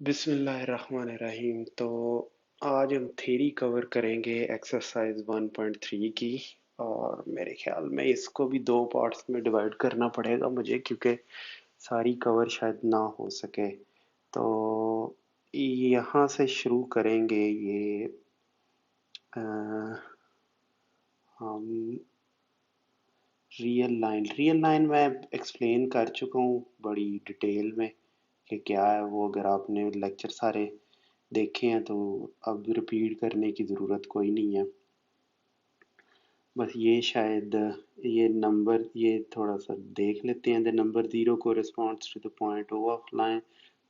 बिस्मिल्लाहिर्रहमानिर्रहीम। तो आज हम थ्योरी कवर करेंगे एक्सरसाइज 1.3 की। और मेरे ख्याल में इसको भी दो पार्ट्स में डिवाइड करना पड़ेगा मुझे, क्योंकि सारी कवर शायद ना हो सके। तो यहाँ से शुरू करेंगे ये। अ, हम रियल लाइन मैं एक्सप्लेन कर चुका हूँ बड़ी डिटेल में कि क्या है वो। अगर आपने लेक्चर सारे देखे हैं तो अब रिपीट करने की ज़रूरत कोई नहीं है। बस ये शायद ये नंबर ये थोड़ा सा देख लेते हैं। The number zero corresponds to the point O of line,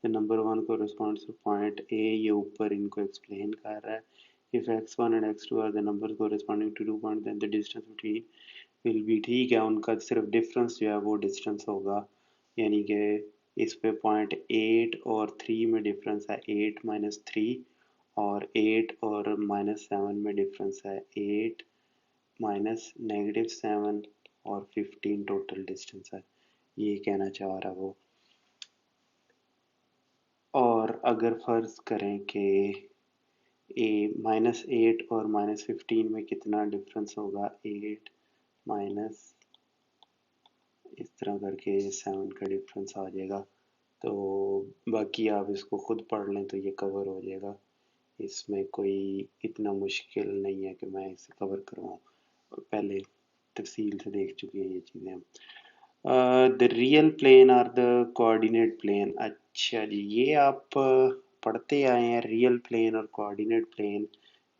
the number one corresponds to point A. ये ऊपर इनको एक्सप्लेन कर रहा है। If x1 and x2 are the number corresponding to 2 point, then the distance between will be. ठीक है, उनका सिर्फ डिफरेंस जो है वो डिस्टेंस होगा। यानी कि इस पे पॉइंट 8 और 3 में डिफरेंस है 8 - 3, और 8 और -7 में डिफरेंस है 8 -(-7) और 15 टोटल डिस्टेंस है। ये कहना चाह रहा वो। और अगर फर्ज करें कि -8 और -15 में कितना डिफरेंस होगा, 8 माइनस इस तरह करके 7 का डिफरेंस आ जाएगा। तो बाकी आप इसको खुद पढ़ लें तो ये कवर हो जाएगा। इसमें कोई इतना मुश्किल नहीं है कि मैं इसे कवर करवाऊँ, और पहले तफसील से देख चुके हैं ये चीज़ें हम। द रियल प्लेन और द कोऑर्डिनेट प्लेन। अच्छा जी, ये आप पढ़ते आए हैं। रियल प्लेन और कोऑर्डिनेट प्लेन,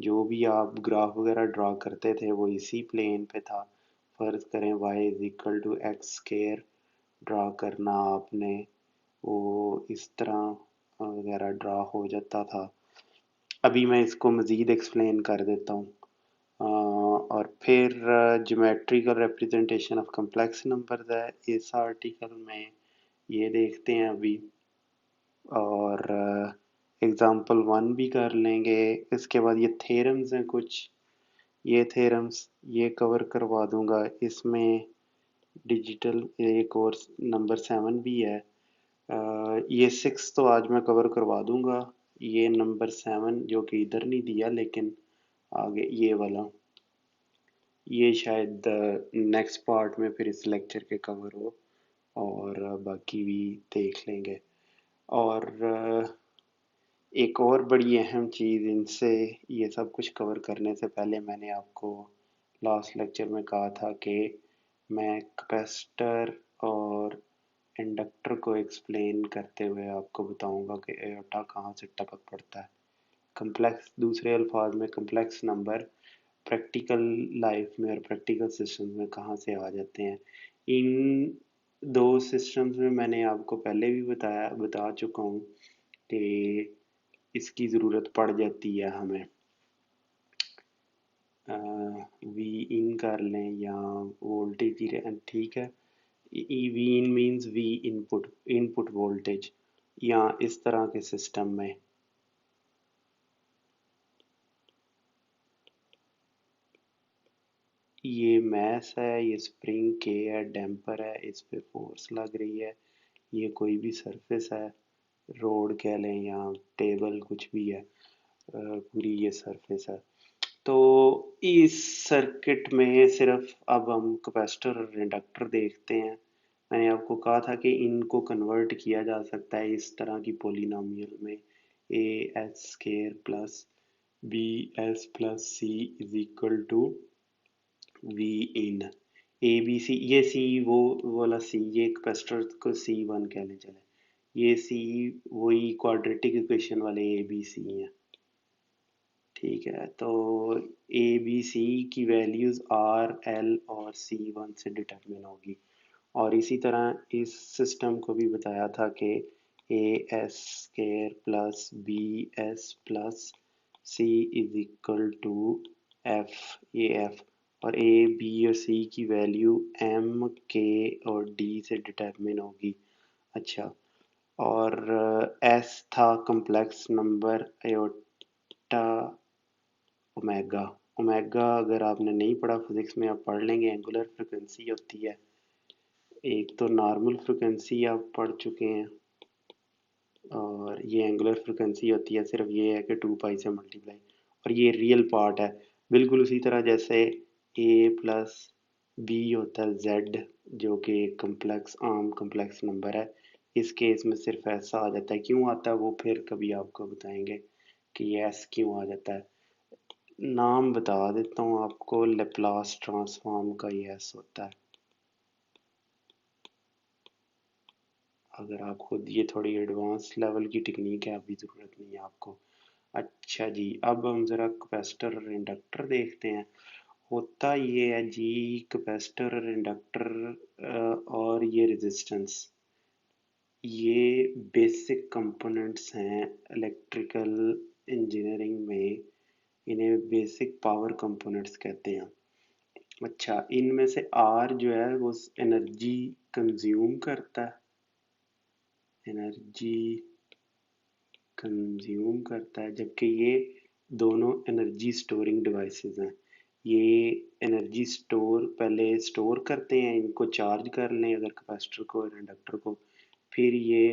जो भी आप ग्राफ वगैरह ड्रा करते थे वो इसी प्लेन पे था। फर्ज करें y is equal to X square draw करना आपने, वो इस तरह वगैरह ड्रा हो जाता था। अभी मैं इसको मज़ीद एक्सप्लेन कर देता हूँ। और फिर geometrical representation of complex numbers है इस आर्टिकल में, ये देखते हैं अभी। और एग्जांपल 1 भी कर लेंगे। इसके बाद ये थ्योरम्स हैं कुछ, ये थ्योरम्स ये कवर करवा दूंगा। इसमें डिजिटल एक और नंबर 7 भी है। ये 6 तो आज मैं कवर करवा दूंगा। ये नंबर 7 जो कि इधर नहीं दिया, लेकिन आगे ये वाला, ये शायद नेक्स्ट पार्ट में फिर इस लेक्चर के कवर हो, और बाकी भी देख लेंगे। और एक और बड़ी अहम चीज़ इनसे, ये सब कुछ कवर करने से पहले मैंने आपको लास्ट लेक्चर में कहा था कि मैं कैपेसिटर और इंडक्टर को एक्सप्लेन करते हुए आपको बताऊंगा कि एयोटा कहाँ से टपक पड़ता है। कम्प्लेक्स, दूसरे अल्फाज में कम्प्लेक्स नंबर प्रैक्टिकल लाइफ में और प्रैक्टिकल सिस्टम्स में कहाँ से आ जाते हैं। इन दो सिस्टम्स में मैंने आपको पहले भी बता चुका हूँ कि इसकी ज़रूरत पड़ जाती है हमें। वी इन कर लें या वोल्टेज की, ठीक है। V in means V input, input voltage, या इस तरह के सिस्टम में ये मैस है, ये स्प्रिंग के है, डैम्पर है, इस पे फोर्स लग रही है। ये कोई भी सरफेस है, रोड कह लें या टेबल, कुछ भी है, पूरी ये सरफेस है। तो इस सर्किट में सिर्फ अब हम कैपेसिटर और इंडक्टर देखते हैं। मैंने आपको कहा था कि इनको कन्वर्ट किया जा सकता है इस तरह की पोलिनोमियल में, A H square plus B S plus C is equal to V in. A B C, ये सी वो वाला सी, ये कैपेसिटर को सी वन कह लें चले। ये सी वही क्वाड्रेटिक इक्वेशन वाले ए बी सी हैं। ठीक है, तो ए बी सी की वैल्यूज़ आर एल और सी वन से डिटरमिन होगी। और इसी तरह इस सिस्टम को भी बताया था कि A S square plus B S plus C is equal to F, ये एफ, और ए बी और सी की वैल्यू एम के और डी से डिटरमिन होगी। अच्छा, और एस था complex number aorta omega. Omega अगर आपने नहीं पढ़ा फिजिक्स में, आप पढ़ लेंगे, एंगुलर फ्रिक्वेंसी होती है। एक तो नॉर्मल फ्रिक्वेंसी आप पढ़ चुके हैं, और ये एंगुलर फ्रिक्वेंसी होती है, सिर्फ ये है कि 2 पाई से मल्टीप्लाई, और ये रियल पार्ट है। बिल्कुल उसी तरह जैसे ए प्लस बी होता है जेड, जो कि एक कम्प्लेक्स आम कम्प्लेक्स नंबर है। इस केस में सिर्फ ऐसा आ जाता है, क्यों आता है वो फिर कभी आपको बताएंगे कि ये एस क्यों आ जाता है। नाम बता देता हूँ आपको, लेप्लास ट्रांसफॉर्म का ये एस होता है। अगर आप खुद, ये थोड़ी एडवांस लेवल की टेक्निक है, अभी ज़रूरत नहीं है आपको। अच्छा जी, अब हम ज़रा कैपेसिटर और इंडक्टर देखते हैं। होता ये है जी, कैपेसिटर और इंडक्टर और ये रेजिस्टेंस, ये बेसिक कंपोनेंट्स हैं इलेक्ट्रिकल इंजीनियरिंग में। इन्हें बेसिक पावर कंपोनेंट्स कहते हैं। अच्छा, इनमें से आर जो है वो एनर्जी कंज्यूम करता है, एनर्जी कंज्यूम करता है, जबकि ये दोनों एनर्जी स्टोरिंग डिवाइसेस हैं। ये एनर्जी स्टोर पहले स्टोर करते हैं, इनको चार्ज कर लें अगर कैपेसिटर को और इंडक्टर को, फिर ये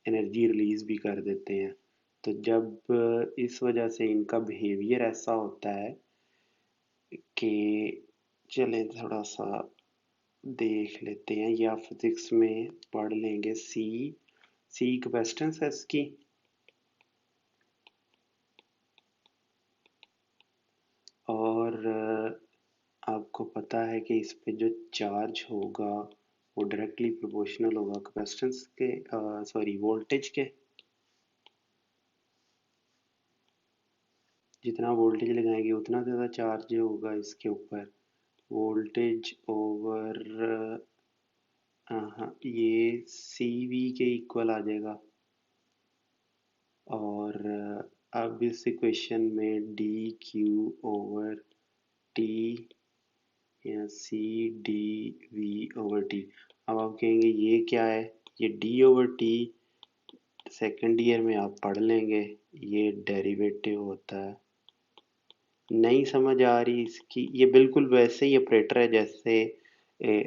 एनर्जी रिलीज भी कर देते हैं। तो जब इस वजह से इनका बिहेवियर ऐसा होता है कि, चलें थोड़ा सा देख लेते हैं, या फिजिक्स में पढ़ लेंगे। सी कैपेसिटेंस है इसकी, और आपको पता है कि इस पे जो चार्ज होगा वो डायरेक्टली प्रोपोर्शनल होगा कैपेसिटेंस के, सॉरी वोल्टेज के। जितना वोल्टेज लगाएंगे उतना ज़्यादा चार्ज होगा इसके ऊपर, वोल्टेज ओवर, हाँ ये सी वी के इक्वल आ जाएगा। और अब इस इक्वेशन में डी क्यू ओवर टी या C D V over T, अब आप कहेंगे ये क्या है, ये D over T second year में आप पढ़ लेंगे, ये डेरिवेटिव होता है। नहीं समझ आ रही इसकी, ये बिल्कुल वैसे ही ऑपरेटर है जैसे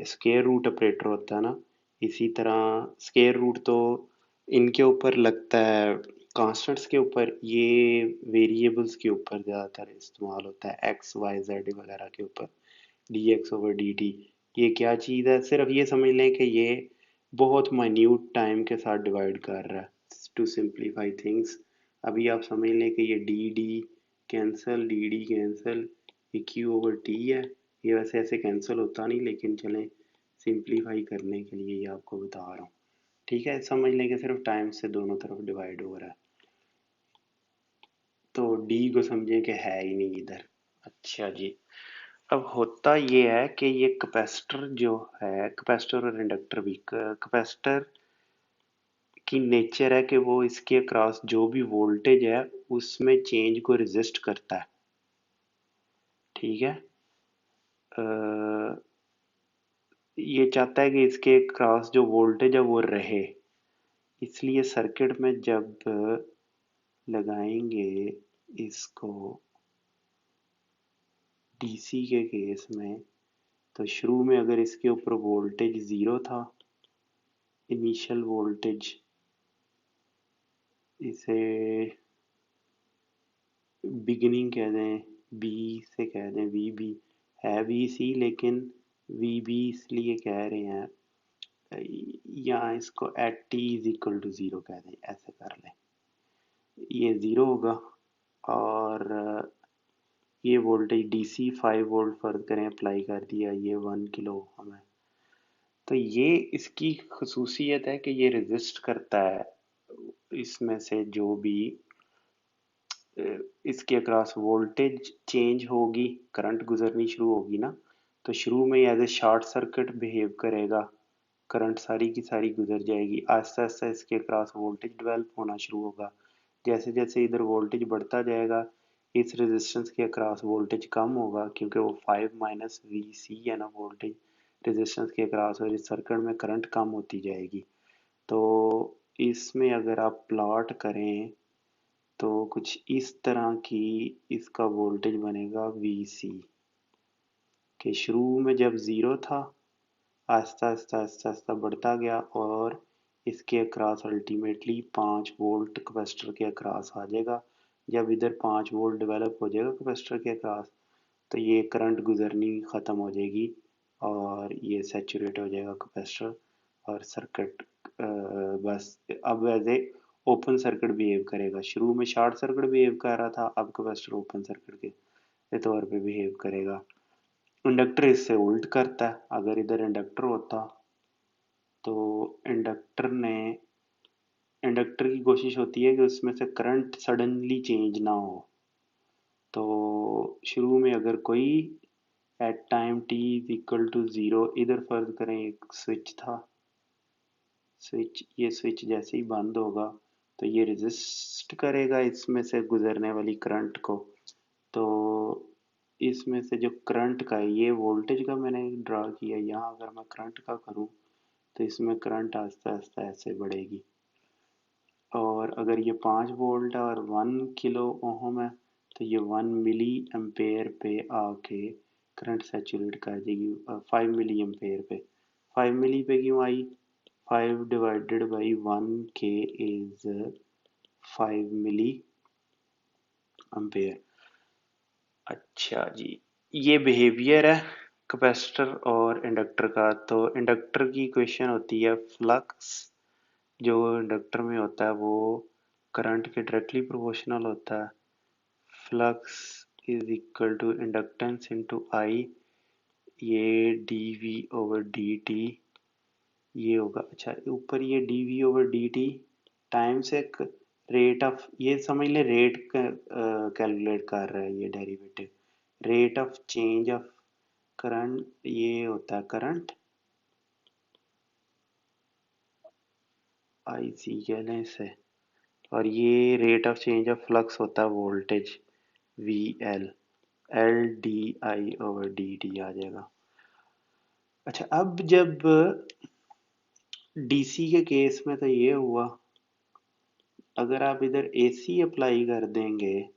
स्क्वायर रूट ऑपरेटर होता है ना, इसी तरह स्क्वायर रूट तो इनके ऊपर लगता है कांस्टेंट्स के ऊपर, ये वेरिएबल्स के ऊपर ज़्यादातर इस्तेमाल होता है, एक्स वाई जेड वगैरह के ऊपर, D x over D T. ये क्या चीज़ है, सिर्फ ये समझ लें कि ये बहुत माइन्यूट टाइम के साथ डिवाइड कर रहा है, टू सिंप्लीफाई थिंग्स। अभी आप समझ लें कि ये D D cancel, D D cancel, ये क्यू ओवर टी है। ये वैसे ऐसे कैंसिल होता नहीं, लेकिन चलें सिंप्लीफाई करने के लिए ये आपको बता रहा हूँ। ठीक है, समझ लें कि सिर्फ टाइम से दोनों तरफ डिवाइड हो रहा है, तो डी को समझें कि है ही नहीं इधर। अच्छा जी, अब होता ये है कि ये कैपेसिटर जो है, कैपेसिटर और इंडक्टर भी, कैपेसिटर की नेचर है कि वो इसके अक्रॉस जो भी वोल्टेज है उसमें चेंज को रेजिस्ट करता है। ठीक है, अ, ये चाहता है कि इसके क्रॉस जो वोल्टेज है वो रहे, इसलिए सर्किट में जब लगाएंगे इसको डीसी के केस में, तो शुरू में अगर इसके ऊपर वोल्टेज ज़ीरो था, इनिशियल वोल्टेज, इसे बिगिनिंग कह दें, बी से कह दें, वी बी है वी सी, लेकिन वी बी इसलिए कह रहे हैं, या इसको at T is equal to zero कह दें, ऐसे कर लें, ये ज़ीरो होगा। और ये वोल्टेज डीसी 5 वोल्ट फर्क करें, अप्लाई कर दिया, ये 1 किलो हमें, तो ये इसकी खसूसियत है कि ये रेजिस्ट करता है, इसमें से जो भी इसके अक्रॉस वोल्टेज चेंज होगी, करंट गुजरनी शुरू होगी ना, तो शुरू में as a short circuit behave करेगा, करंट सारी की सारी गुजर जाएगी, आहिस्ता आहिस्ता इसके अक्रॉस वोल्टेज डेवलप होना शुरू होगा। जैसे जैसे इधर वोल्टेज बढ़ता जाएगा, इस रेजिस्टेंस के अक्रॉस वोल्टेज कम होगा, क्योंकि वो 5 माइनस वी सी है ना वोल्टेज रेजिस्टेंस के अक्रॉस, और इस सर्किट में करंट कम होती जाएगी। तो इसमें अगर आप प्लॉट करें तो कुछ इस तरह की इसका वोल्टेज बनेगा वी सी, कि शुरू में जब ज़ीरो था, आहिस्ता आहिस्ता आहिस्ता आहिस्ता बढ़ता गया, और इसके अक्रॉस अल्टीमेटली 5 वोल्ट कैपेसिटर के अक्रॉस आ जाएगा। जब इधर 5 वोल्ट डेवलप हो जाएगा कैपेसिटर के अक्रॉस, तो ये करंट गुजरनी ख़त्म हो जाएगी और ये सैचुरेट हो जाएगा कैपेसिटर, और सर्किट बस अब as a open circuit behave करेगा। शुरू में शॉर्ट सर्किट बिहेव कर रहा था, अब कैपेसिटर ओपन सर्किट के तौर पे बिहेव करेगा। इंडक्टर इससे उल्ट करता है। अगर इधर इंडक्टर होता तो इंडक्टर की कोशिश होती है कि उसमें से करंट सडनली चेंज ना हो। तो शुरू में अगर कोई at time t is equal to zero, इधर फर्ज करें एक स्विच था, ये स्विच जैसे ही बंद होगा तो ये रेजिस्ट करेगा इसमें से गुजरने वाली करंट को। तो इसमें से जो करंट का है, ये वोल्टेज का मैंने ड्रा किया, यहाँ अगर मैं करंट का करूँ तो इसमें करंट आहिस्ता आहिस्ता ऐसे बढ़ेगी। और अगर ये 5 वोल्ट और 1 किलो ओहम है तो ये 1 मिली एम्पेयर पे आके करंट सैचुरेट कर देगी 5 मिली एम्पेयर पे। 5 मिली पे क्यों आई? 5 डिवाइडेड बाई 1 के इज 5 मिली एम्पेयर। अच्छा जी, ये बिहेवियर है कैपेसिटर और इंडक्टर का। तो इंडक्टर की इक्वेशन होती है फ्लक्स, जो इंडक्टर में होता है वो करंट के डायरेक्टली प्रोपोर्शनल होता है। Flux is equal to inductance into I, ये D V over D T ये होगा। अच्छा, ऊपर ये D V over D T times एक रेट ऑफ, ये समझ ले रेट कैलकुलेट कर रहा है ये derivative. Rate of change of current, ये होता है करंट, आई सी कह लें इसे, और ये rate of change of flux होता है voltage V L, L D I over D T आ जाएगा। अच्छा, अब जब डीसी के केस में तो ये हुआ, अगर आप इधर एसी अप्लाई कर देंगे,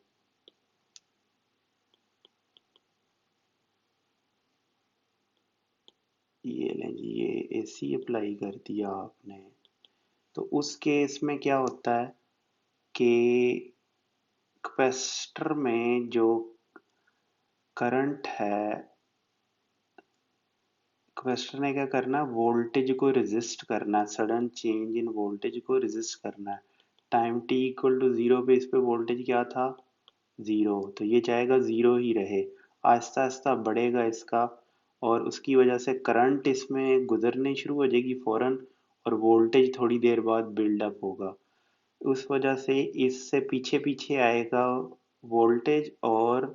ये लें जी, ये एसी अप्लाई कर दिया आपने, तो उस केस में क्या होता है कि कैपेसिटर में जो करंट है, कैपेसिटर ने क्या करना है, वोल्टेज को रेजिस्ट करना है, सडन चेंज इन वोल्टेज को रेजिस्ट करना है। Time t equal to zero पे इस पे वोल्टेज क्या था, ज़ीरो, तो ये चाहेगा ज़ीरो ही रहे। आहिस्ता आहिस्ता बढ़ेगा इसका, और उसकी वजह से करंट इसमें गुजरनी शुरू हो जाएगी फ़ौरन, और वोल्टेज थोड़ी देर बाद बिल्डअप होगा। उस वजह से इससे पीछे पीछे आएगा वोल्टेज, और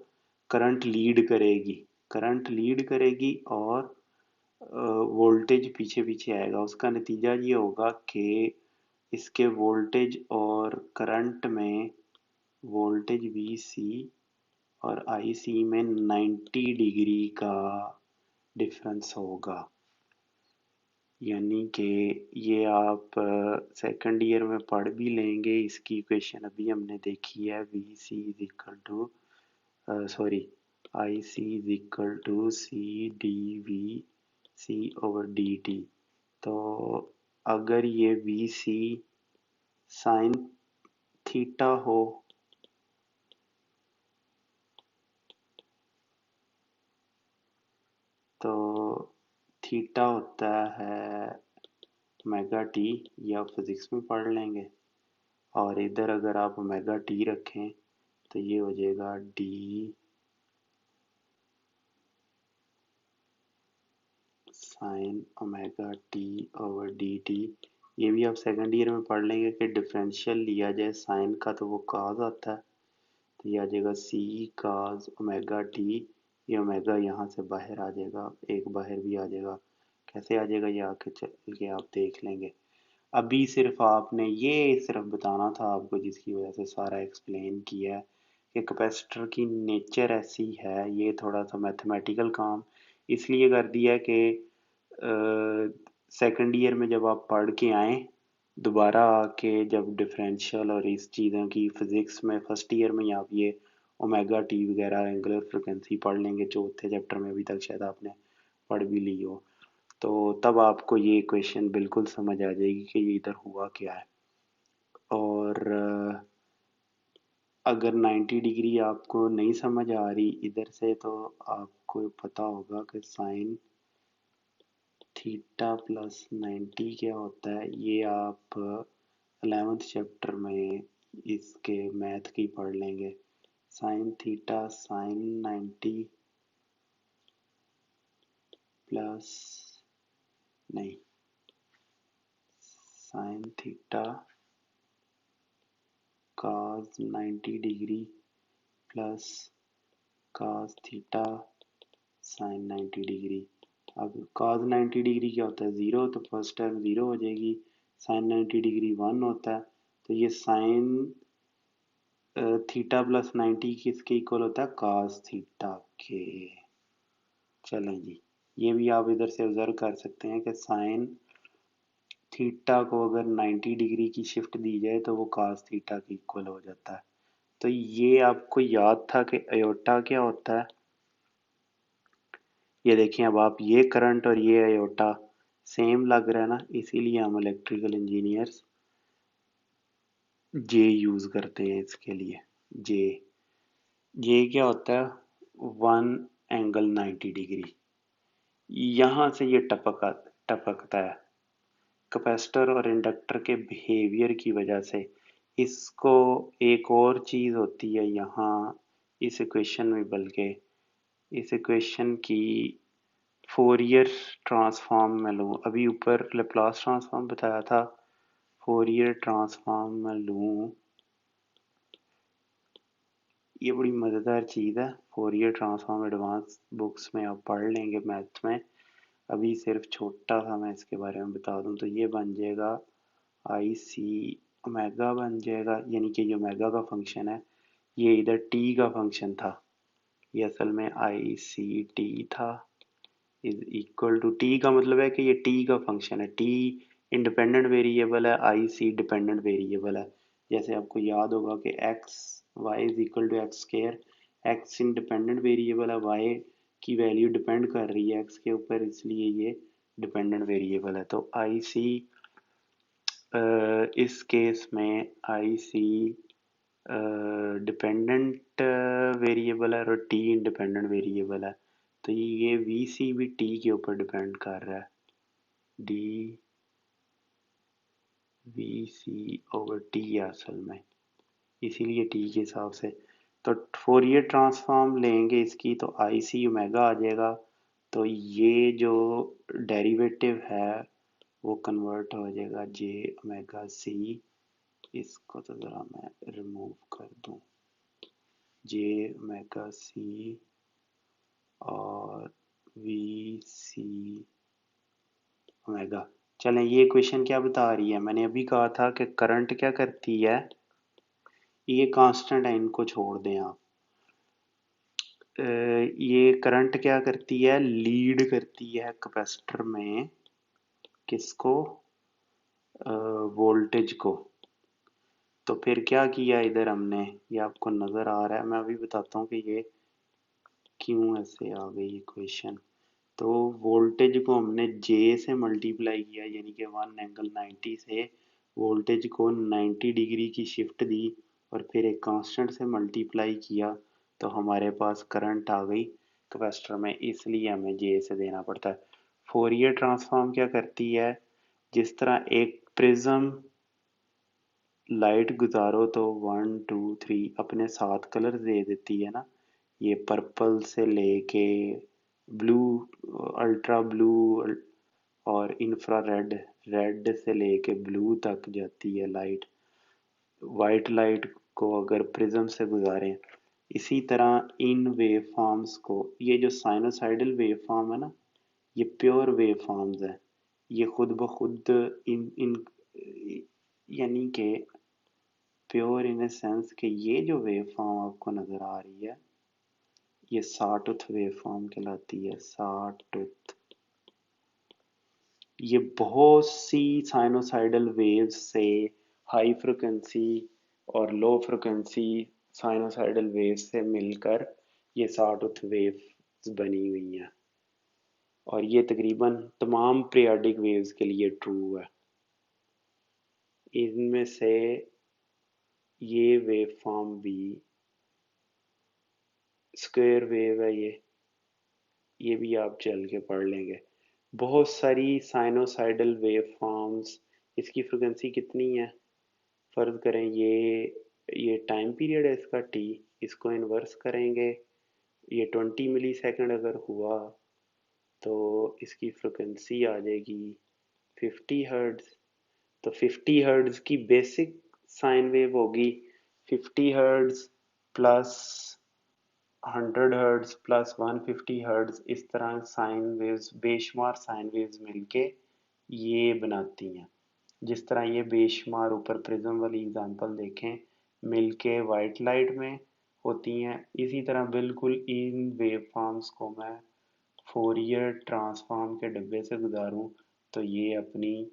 करंट लीड करेगी और वोल्टेज पीछे पीछे आएगा। उसका नतीजा ये होगा कि इसके वोल्टेज और करंट में, वोल्टेज वी सी और आई सी में 90 डिग्री का डिफरेंस होगा। यानी कि ये आप सेकंड ईयर में पढ़ भी लेंगे। इसकी इक्वेशन अभी हमने देखी है, V C is equal to, sorry, I C is equal to C D V C over D T. तो अगर ये वी सी साइन थीटा हो, तो थीटा होता है ओमेगा टी, ये आप फिजिक्स में पढ़ लेंगे। और इधर अगर आप ओमेगा टी रखें तो ये हो जाएगा D sine omega T over D T. ये भी आप सेकंड ईयर में पढ़ लेंगे कि डिफरेंशियल लिया जाए साइन का तो वो कॉस आता है, तो ये आ जाएगा सी कॉस ओमेगा टी। ये ओमेगा यहाँ से बाहर आ जाएगा, एक बाहर भी आ जाएगा। कैसे आ जाएगा ये आके चल के आप देख लेंगे। अभी सिर्फ आपने ये सिर्फ बताना था आपको, जिसकी वजह से सारा एक्सप्लेन किया है कि कैपेसिटर की नेचर ऐसी है। ये थोड़ा सा मैथमेटिकल काम इसलिए कर दिया है कि सेकंड ईयर में जब आप पढ़ के आए, दोबारा आके जब डिफरेंशियल और इस चीज़ों की फिज़िक्स में फर्स्ट ईयर में ही आप ये ओमेगा टी वगैरह एंगुलर फ्रिक्वेंसी पढ़ लेंगे, चौथे चैप्टर में अभी तक शायद आपने पढ़ भी ली हो। तो तब आपको ये इक्वेशन बिल्कुल समझ आ जाएगी कि ये इधर हुआ क्या है। और अगर 90 डिग्री आपको नहीं समझ आ रही इधर से, तो आपको पता होगा कि साइन थीटा प्लस 90 क्या होता है। ये आप 11th चैप्टर में इसके मैथ की पढ़ लेंगे। साइन थीटा साइन 90 प्लस, नहीं, sine theta cos 90 degree plus cos theta sine 90 degree. अब cos 90 डिग्री क्या होता है, ज़ीरो, तो फर्स्ट टर्म ज़ीरो हो जाएगी। साइन 90 डिग्री 1 होता है, तो ये साइन थीटा प्लस 90 किसके इक्वल होता है, cos थीटा के। चलें जी, ये भी आप इधर से ऑब्जर्व कर सकते हैं कि साइन थीटा को अगर 90 डिग्री की शिफ्ट दी जाए तो वो cos थीटा के इक्वल हो जाता है। तो ये आपको याद था कि अयोटा क्या होता है। ये देखिए, अब आप ये करंट और ये अयोटा सेम लग रहा है ना, इसीलिए हम इलेक्ट्रिकल इंजीनियर्स जे यूज करते हैं इसके लिए। जे, ये क्या होता है, 1 एंगल 90 डिग्री, यहाँ से ये टपकता है कैपेसिटर और इंडक्टर के बिहेवियर की वजह से। इसको एक और चीज होती है यहाँ इस इक्वेशन में, बल्कि इस इक्वेशन की फोरियर ट्रांसफॉर्म में लूँ, अभी ऊपर लेप्लास ट्रांसफॉर्म बताया था, फोरियर ट्रांसफॉर्म में लूँ, ये बड़ी मज़ेदार चीज़ है। फोरियर ट्रांसफॉर्म एडवांस बुक्स में आप पढ़ लेंगे मैथ में, अभी सिर्फ छोटा सा मैं इसके बारे में बता दूं, तो ये बन जाएगा आई सी ओमेगा बन जाएगा, यानी कि ये ओमेगा का फंक्शन है, ये इधर टी का फंक्शन था, ये असल में आई सी टी था, इज इक्वल टू, टी का मतलब है कि ये टी का फंक्शन है, टी इंडिपेंडेंट वेरिएबल है, आई सी डिपेंडेंट वेरिएबल है। जैसे आपको याद होगा कि X Y is equal to X square, X independent variable है, वाई की वैल्यू डिपेंड कर रही है एक्स के ऊपर, इसलिए ये डिपेंडेंट वेरिएबल है। तो आई सी इस केस में आई सी डिपेंडेंट वेरिएबल है और टी इंडिपेंडेंट वेरिएबल है, तो ये वी सी भी टी के ऊपर डिपेंड कर रहा है, D V C over T है असल में, इसीलिए टी के हिसाब से। तो फोरियर ट्रांसफॉर्म लेंगे इसकी, तो आई सी ओमेगा आ जाएगा, तो ये जो डेरिवेटिव है वो कन्वर्ट हो जाएगा जे ओमेगा सी, इसको तो ज़रा मैं रिमूव कर दूं, जे ओमेगा सी और वी सी ओमेगा। चलें, ये इक्वेशन क्या बता रही है, मैंने अभी कहा था कि करंट क्या करती है, ये कांस्टेंट है, इनको छोड़ दें आप। ये करंट क्या करती है, लीड करती है कैपेसिटर में, किसको, वोल्टेज को। तो फिर क्या किया इधर हमने, ये आपको नज़र आ रहा है, मैं अभी बताता हूँ कि ये क्यों ऐसे आ गई इक्वेशन। तो वोल्टेज को हमने जे से मल्टीप्लाई किया, यानी कि 1 एंगल 90 से वोल्टेज को 90 डिग्री की शिफ्ट दी और फिर एक कांस्टेंट से मल्टीप्लाई किया, तो हमारे पास करंट आ गई कैपेसिटर में, इसलिए हमें जे से देना पड़ता है। फोरियर ट्रांसफॉर्म क्या करती है, जिस तरह एक प्रिज्म लाइट गुजारो तो 1 2 3 अपने 7 कलर दे देती है ना, ये पर्पल से लेके ब्लू, अल्ट्रा ब्लू और इंफ्रारेड, रेड से लेके ब्लू तक जाती है लाइट, वाइट लाइट को अगर प्रिज्म से गुजारें। इसी तरह इन वेव फॉर्म्स को, ये जो साइनोसाइडल वेव फॉर्म है ना, ये प्योर वेव फॉर्म्स है, ये खुद ब खुद इन इन यानी कि प्योर इन ए सेंस कि ये जो वेव फॉर्म आपको नज़र आ रही है, ये सॉटूथ वेव फॉर्म कहलाती है, सॉटूथ। ये बहुत सी साइनोसाइडल वेव्स से हाई फ्रिक्वेंसी और लो फ्रिक्वेंसी साइनोसाइडल वेव्स से मिलकर ये सॉटूथ वेव्स बनी हुई हैं। और ये तकरीबन तमाम पीरियाडिक वेव्स के लिए ट्रू है। इनमें से ये वेव फॉर्म भी स्क्वायर वेव है, ये भी आप चल के पढ़ लेंगे। बहुत सारी साइनोसाइडल वेव फॉर्म्स, इसकी फ्रिक्वेंसी कितनी है, फर्ज करें ये टाइम पीरियड है इसका टी, इसको इन्वर्स करेंगे, ये 20 मिली सेकेंड अगर हुआ तो इसकी फ्रिक्वेंसी आ जाएगी 50 हर्ट्ज। तो 50 हर्ट्ज की बेसिक साइन वेव होगी 50 hertz plus 100 hertz plus 150 hertz, इस तरह साइन वेव्स, बेशुमार साइन वेव्स मिलके ये बनाती हैं। जिस तरह ये बेशुमार ऊपर प्रिज्म वाली एग्जांपल देखें मिलके वाइट लाइट में होती हैं, इसी तरह बिल्कुल इन वेव फॉर्म्स को मैं फोरियर ट्रांसफॉर्म के डब्बे से गुजारूं तो ये अपनी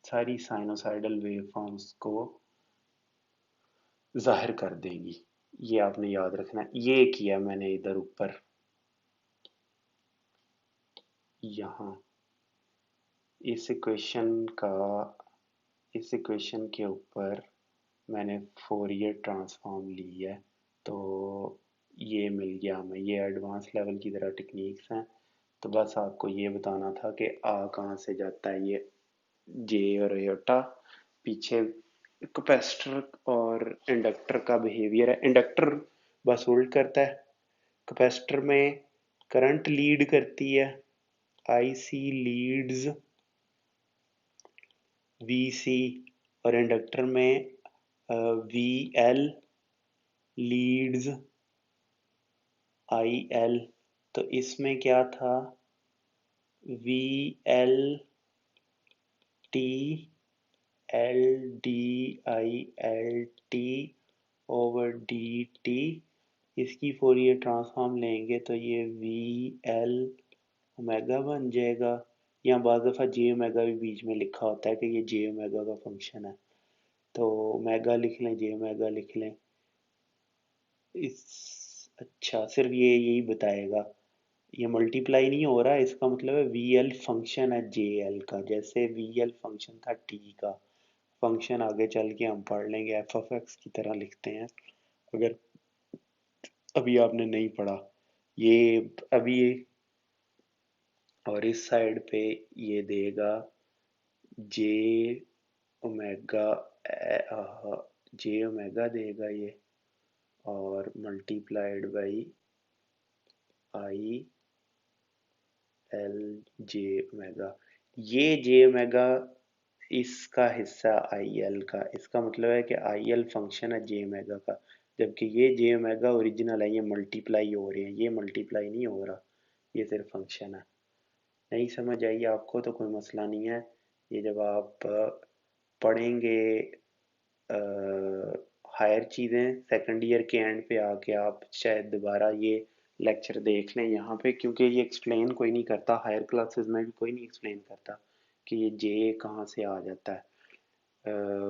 सारी साइनोसाइडल वेव फॉर्म्स को जाहिर कर देंगी। ये आपने याद रखना है। ये किया मैंने इधर ऊपर यहाँ इस इक्वेशन का, इस इक्वेशन के ऊपर मैंने फोरियर ट्रांसफॉर्म ली है, तो ये मिल गया हमें। ये एडवांस लेवल की तरह टेक्निक्स हैं। तो बस आपको ये बताना था कि आ कहाँ से जाता है, ये जे और एयोटा, पीछे कैपेसिटर और इंडक्टर का बिहेवियर है। इंडक्टर बस उल्ट करता है, कैपेसिटर में करंट लीड करती है, आई सी लीड्स वी सी, और इंडक्टर में V L leads I L. तो इसमें क्या था, V L T L D I L T over D T, इसकी फोरियर ट्रांसफॉर्म लेंगे तो ये वी एल ओमेगा बन जाएगा। या बाज़ दफ़ा जे ओमेगा भी बीच में लिखा होता है कि ये जे ओमेगा का फंक्शन है, तो ओमेगा लिख लें, जे ओमेगा लिख लें। इस अच्छा सिर्फ ये यही बताएगा, ये मल्टीप्लाई नहीं हो रहा है, इसका मतलब है वी एल फंक्शन है जे एल का, जैसे वी एल फंक्शन था टी का। फंक्शन आगे चल के हम पढ़ लेंगे, एफ ऑफ एक्स की तरह लिखते हैं अगर अभी आपने नहीं पढ़ा ये अभी। और इस साइड पे ये देगा जे ओमेगा, जे ओमेगा देगा ये, और multiplied by I L J omega. ये जे ओमेगा इसका हिस्सा आई एल का, इसका मतलब है कि आई एल फंक्शन है जे ओमेगा का, जबकि ये जे ओमेगा ओरिजिनल है, ये मल्टीप्लाई हो रहे हैं, ये मल्टीप्लाई नहीं हो रहा, ये सिर्फ फंक्शन है। नहीं समझ आई आपको तो कोई मसला नहीं है, ये जब आप पढ़ेंगे हायर चीज़ें सेकंड ईयर के एंड पे आके, आप शायद दोबारा ये लेक्चर देख लें यहाँ पे, क्योंकि ये एक्सप्लेन कोई नहीं करता, हायर क्लासेस में भी कोई नहीं एक्सप्लेन करता कि ये जे कहाँ से आ जाता है।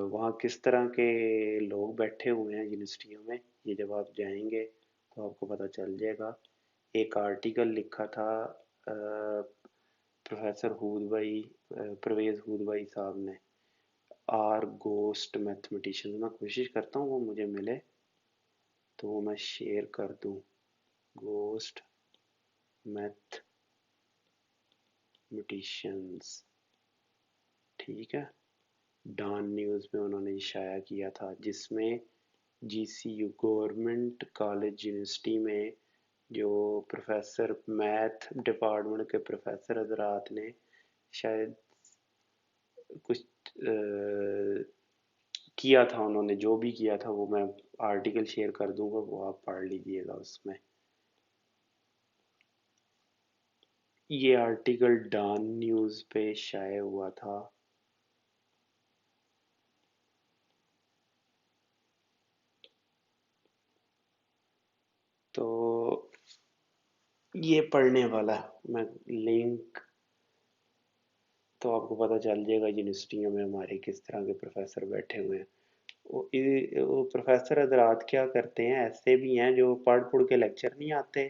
वहाँ किस तरह के लोग बैठे हुए हैं यूनिवर्सिटियों में, ये जब आप जाएंगे तो आपको पता चल जाएगा। एक आर्टिकल लिखा था प्रोफेसर हूद भाई, परवेज़ हूद भाई साहब ने, आर गोस्ट मैथमेटिशियन। मैं कोशिश करता हूँ वो मुझे मिले तो वो मैं शेयर कर दूँ, गोस्ट मैथमेटिशियंस, ठीक है। डॉन न्यूज़ में उन्होंने शाया किया था, जिसमें जीसीयू गवर्नमेंट कॉलेज यूनिवर्सिटी में जो प्रोफेसर मैथ डिपार्टमेंट के प्रोफेसर हजरात ने शायद कुछ किया था, उन्होंने जो भी किया था वो मैं आर्टिकल शेयर कर दूंगा, वो आप पढ़ लीजिएगा। उसमें ये आर्टिकल डॉन न्यूज़ पे शाया हुआ था। तो ये पढ़ने वाला मैं लिंक, तो आपको पता चल जाएगा यूनिवर्सिटियों में हमारे किस तरह के प्रोफेसर बैठे हुए हैं। वो प्रोफेसर हजरात क्या करते हैं, ऐसे भी हैं जो पढ़ पढ़ के लेक्चर नहीं आते,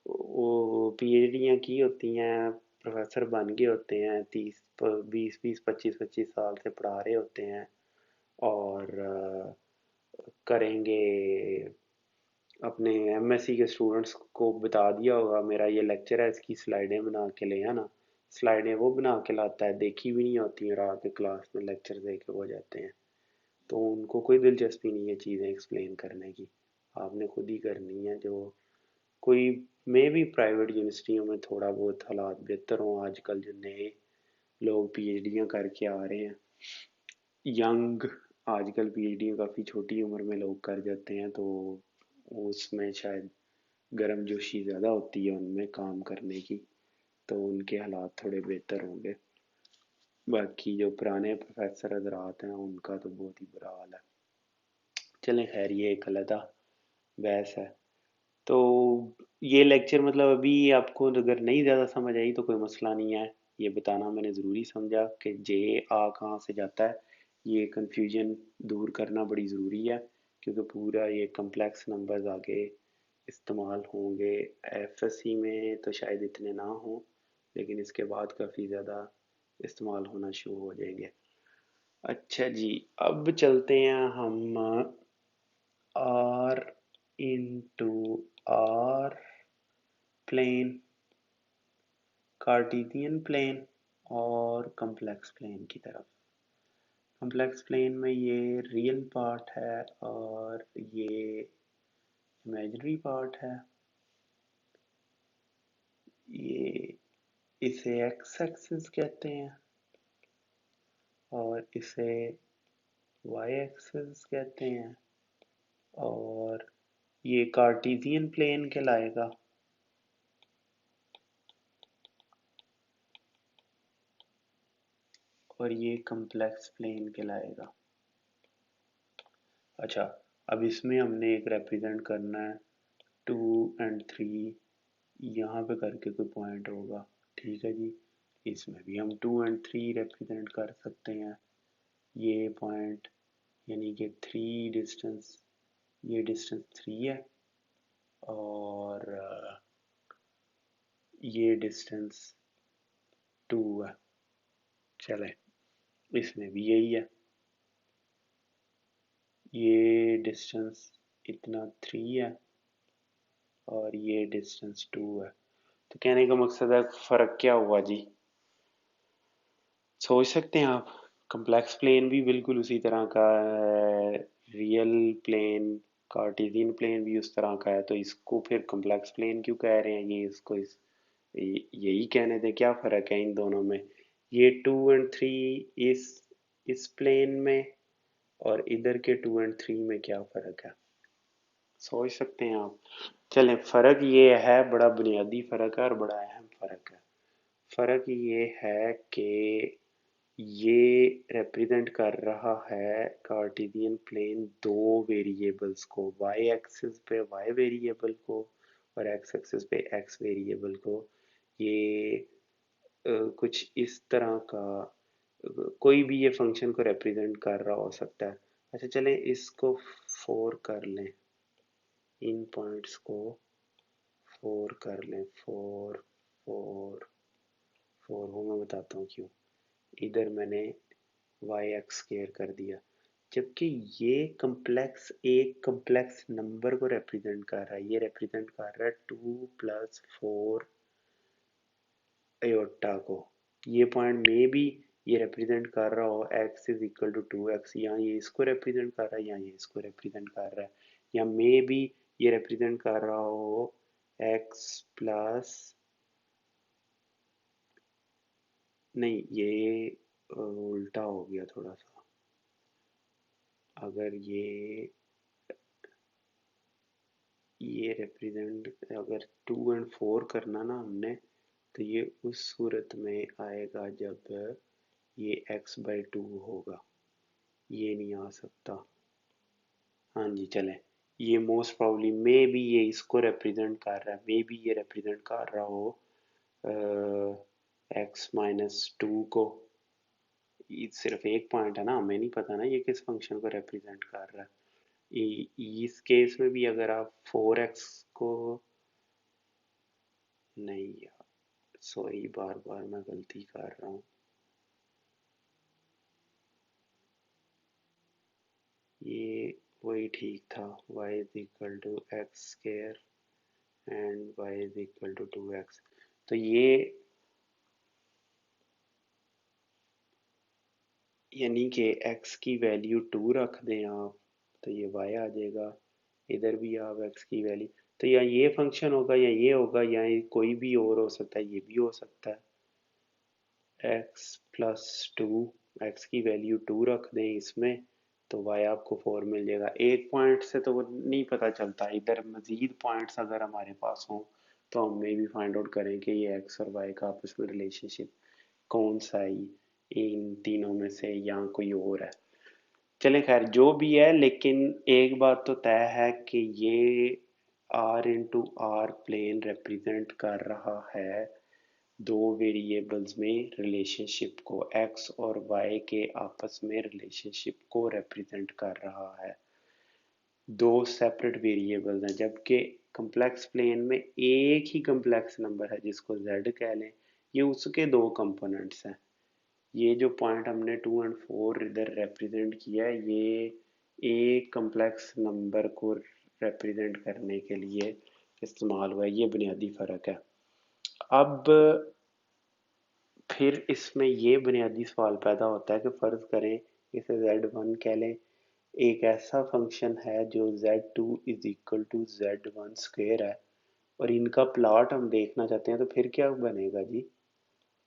वो पीएचडियाँ की होती हैं, प्रोफेसर बन गए होते हैं, 20 20 25 25 साल से पढ़ा रहे होते हैं और करेंगे अपने एमएससी के स्टूडेंट्स को बता दिया होगा मेरा ये लेक्चर है, इसकी स्लाइडें बना के ले आना। स्लाइडें वो बना के लाता है, देखी भी नहीं होती हैं, आके क्लास में लेक्चर दे के हो जाते हैं। तो उनको कोई दिलचस्पी नहीं है चीज़ें एक्सप्लेन करने की, आपने खुद ही करनी है। जो कोई मे भी प्राइवेट यूनिवर्सिटियों में थोड़ा बहुत हालात बेहतर हों, आजकल जो नए लोग पीएचडियाँ करके आ रहे हैं, यंग, आजकल पीएचडी काफ़ी छोटी उम्र में लोग कर जाते हैं, तो उसमें शायद गर्मजोशी ज़्यादा होती है उनमें काम करने की, तो उनके हालात थोड़े बेहतर होंगे। बाकी जो पुराने प्रोफेसर हजरात हैं उनका तो बहुत ही बुरा हाल है। चलें खैर, ये एक अलग बहस है। तो ये लेक्चर मतलब अभी आपको अगर नहीं ज़्यादा समझ आई तो कोई मसला नहीं है, ये बताना मैंने ज़रूरी समझा कि जे आ कहाँ से जाता है। ये कन्फ्यूजन दूर करना बड़ी ज़रूरी है, क्योंकि पूरा ये कम्प्लेक्स नंबर्स आगे इस्तेमाल होंगे। एफएससी में तो शायद इतने ना हों, लेकिन इसके बाद काफ़ी ज़्यादा इस्तेमाल होना शुरू हो जाएंगे। अच्छा जी, अब चलते हैं हम R into R plane, Cartesian plane और कम्प्लेक्स प्लेन की तरफ। कम्प्लेक्स प्लेन में ये रियल पार्ट है और ये इमेजिनरी पार्ट है। ये इसे एक्स एक्सिस कहते हैं और इसे वाई एक्सिस कहते हैं, और ये कार्टेशियन प्लेन कहलाएगा। और ये कम्प्लेक्स प्लेन कहलाएगा। अच्छा, अब इसमें हमने एक रिप्रेजेंट करना है 2 और 3, यहाँ पे करके कोई पॉइंट होगा, ठीक है जी। इसमें भी हम 2 और 3 रिप्रेजेंट कर सकते हैं। ये पॉइंट यानी कि 3 डिस्टेंस, ये डिस्टेंस 3 है और ये डिस्टेंस 2 है। चले, इसमें भी यही है, ये डिस्टेंस इतना 3 है और ये डिस्टेंस 2 है। तो कहने का मकसद है फ़र्क क्या हुआ जी, सोच सकते हैं आप। कम्प्लेक्स प्लेन भी बिल्कुल उसी तरह का है, रियल प्लेन, कार्टेशियन प्लेन भी उस तरह का है, तो इसको फिर कम्प्लेक्स प्लेन क्यों कह रहे हैं? ये इसको यही कहने दें, क्या फ़र्क है इन दोनों में? ये 2 और 3 इस प्लेन में, और इधर के 2 और 3 में क्या फ़र्क है, सोच सकते हैं आप। चलें, फ़र्क ये है, बड़ा बुनियादी फ़र्क है और बड़ा अहम फ़र्क है। फ़र्क ये है कि ये रिप्रेजेंट कर रहा है कार्टेशियन प्लेन दो वेरिएबल्स को, वाई एक्सिस पे वाई वेरिएबल को और एक्स एक्सिस पे एक्स वेरिएबल को। ये कुछ इस तरह का कोई भी ये फंक्शन को रिप्रेजेंट कर रहा हो सकता है। अच्छा चलें, इसको 4 कर लें, इन पॉइंट्स को 4 कर लें, 4 4 4 वो मैं बताता हूँ क्यों। इधर मैंने वाई एक्स स्क्वायर कर दिया, जबकि ये कम्प्लेक्स एक कम्प्लेक्स नंबर को रिप्रेजेंट कर रहा है। ये रिप्रेजेंट कर रहा है 2 + 4 एयोटा को। ये पॉइंट में भी ये रिप्रेजेंट कर रहा हो x = 2x, यहाँ ये इसको रिप्रेजेंट कर रहा है, यहाँ ये इसको रिप्रेजेंट कर रहा है, या मे भी ये रिप्रेजेंट कर रहा हो x प्लस, नहीं ये उल्टा हो गया थोड़ा सा। अगर ये रिप्रेजेंट, अगर 2 और 4 करना ना हमने, तो ये उस सूरत में आएगा जब ये x/2 होगा, ये नहीं आ सकता। हाँ जी चलें, ये मोस्ट प्रॉब्ली मे बी ये इसको रिप्रेजेंट कर रहा है, मे बी ये रिप्रेजेंट कर रहा हो x-2 को। ये सिर्फ एक पॉइंट है ना, हमें नहीं पता ना ये किस फंक्शन को रिप्रेजेंट कर रहा है। इस केस में भी अगर आप 4x को नहीं यार, सॉरी, बार बार मैं गलती कर रहा हूँ। ये वही ठीक था, y is equal to X square and y is equal to 2x। तो ये यानी कि x की वैल्यू 2 रख दें आप, तो ये y आ जाएगा। इधर भी आप x की वैल्यू, तो या ये फंक्शन होगा या ये होगा, या ये कोई भी और हो सकता है, ये भी हो सकता है। x प्लस 2, एक्स की वैल्यू 2 रख दें इसमें, तो y आपको 4 मिल जाएगा। एक पॉइंट से तो वो नहीं पता चलता, इधर मजीद पॉइंट्स अगर हमारे पास हों तो हम मे भी फाइंड आउट करें कि ये x और y का आपस में रिलेशनशिप कौन सा है, इन तीनों में से या कोई और है। चलें खैर जो भी है, लेकिन एक बात तो तय है कि ये r into R plane represent कर रहा है दो वेरिएबल्स में रिलेशनशिप को, x और y के आपस में रिलेशनशिप को रिप्रेजेंट कर रहा है। दो सेपरेट वेरिएबल्स हैं, जबकि कम्प्लेक्स प्लेन में एक ही कम्प्लेक्स नंबर है जिसको z कह लें, ये उसके दो कंपोनेंट्स हैं। ये जो पॉइंट हमने 2 और 4 इधर रिप्रेजेंट किया है, ये एक कम्प्लेक्स नंबर को रिप्रेजेंट करने के लिए इस्तेमाल हुआ है। ये बुनियादी फ़र्क है। अब फिर इसमें ये बुनियादी सवाल पैदा होता है कि फ़र्ज़ करें इसे z1 कह लें, एक ऐसा फंक्शन है जो z2 is equal to z1 square है, और इनका प्लॉट हम देखना चाहते हैं, तो फिर क्या बनेगा जी?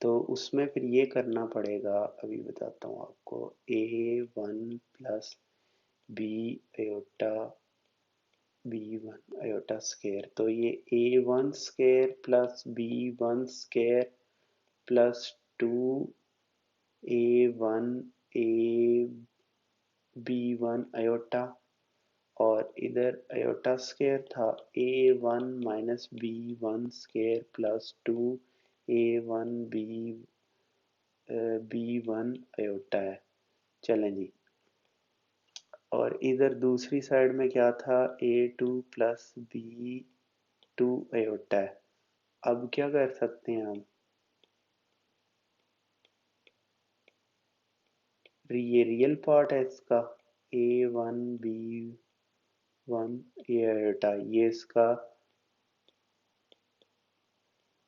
तो उसमें फिर ये करना पड़ेगा, अभी बताता हूँ आपको। a1 plus B iota b1 iota square, तो ये a1 square plus b1 square plus 2a1 a b1 iota, और इधर अयोटा स्क्वेयर था a1 minus b1 square plus 2a1 b1 aorta है। चलें जी, और इधर दूसरी साइड में क्या था, a2 प्लस b2 अयोटा है। अब क्या कर सकते हैं हम, ये रियल पार्ट है इसका, a1 b1 ये अयोटा, ये इसका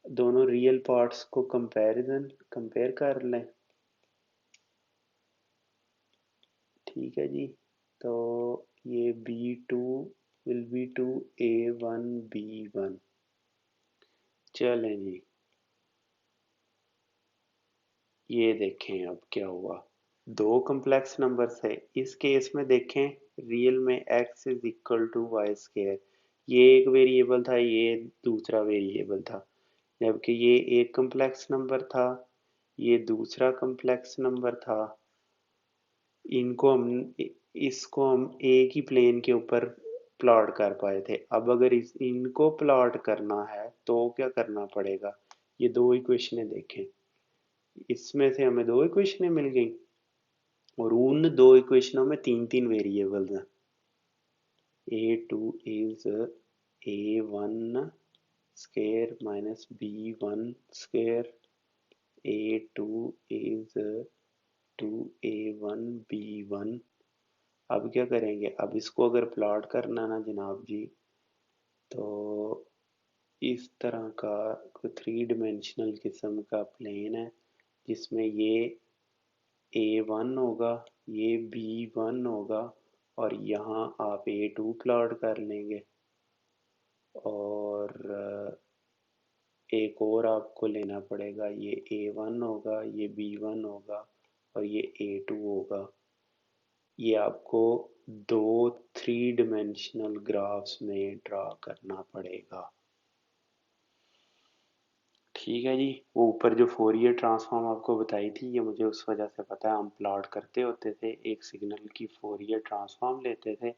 दोनों रियल पार्ट्स को कंपेयर कर लें। ठीक है जी, तो ये b2 will be to a1 b1। चलें जी, ये देखें अब क्या हुआ। दो कम्प्लेक्स नंबर है, इस केस में देखें रियल में x is equal to Y square, ये एक वेरिएबल था, ये दूसरा वेरिएबल था। जबकि ये एक कम्प्लेक्स नंबर था, ये दूसरा कम्प्लेक्स नंबर था। इनको हम इसको हम एक ही प्लेन के ऊपर प्लॉट कर पाए थे। अब अगर इनको प्लॉट करना है तो क्या करना पड़ेगा, ये दो इक्वेशनें देखें, इसमें से हमें दो इक्वेशनें मिल गई, और उन दो इक्वेशनों में तीन तीन वेरिएबल्स हैं। a2 is a1 square minus b1 square, a2 is 2a1 b1। अब क्या करेंगे, अब इसको अगर प्लॉट करना ना जनाब जी, तो इस तरह का कोई थ्री डिमेंशनल किस्म का प्लेन है जिसमें ये a1 होगा, ये b1 होगा, और यहाँ आप a2 प्लॉट कर लेंगे, और एक और आपको लेना पड़ेगा, ये a1 होगा, ये b1 होगा, और ये a2 होगा। ये आपको दो थ्री डिमेंशनल ग्राफ्स में ड्रा करना पड़ेगा। ठीक है जी, वो ऊपर जो फोरियर ट्रांसफॉर्म आपको बताई थी, ये मुझे उस वजह से पता है, हम प्लॉट करते होते थे, एक सिग्नल की फोरियर ट्रांसफॉर्म लेते थे,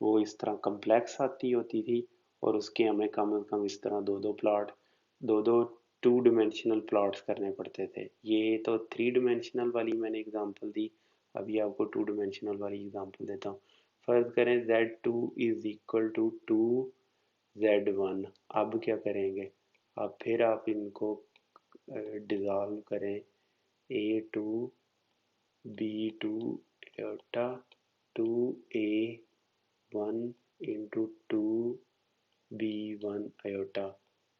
वो इस तरह कम्प्लेक्स आती होती थी, और उसके हमें कम से कम इस तरह दो दो प्लॉट, दो दो टू डिमेंशनल प्लॉट्स करने पड़ते थे। ये तो थ्री डिमेंशनल वाली मैंने एग्जांपल दी, अभी आपको टू डिमेंशनल वाली एग्जांपल देता हूँ। फर्ज करें Z2 is equal to 2Z1। अब क्या करेंगे, अब फिर आप इनको डिज़ोल्व करें, A2 B2 iota 2A1 into 2B1 iota.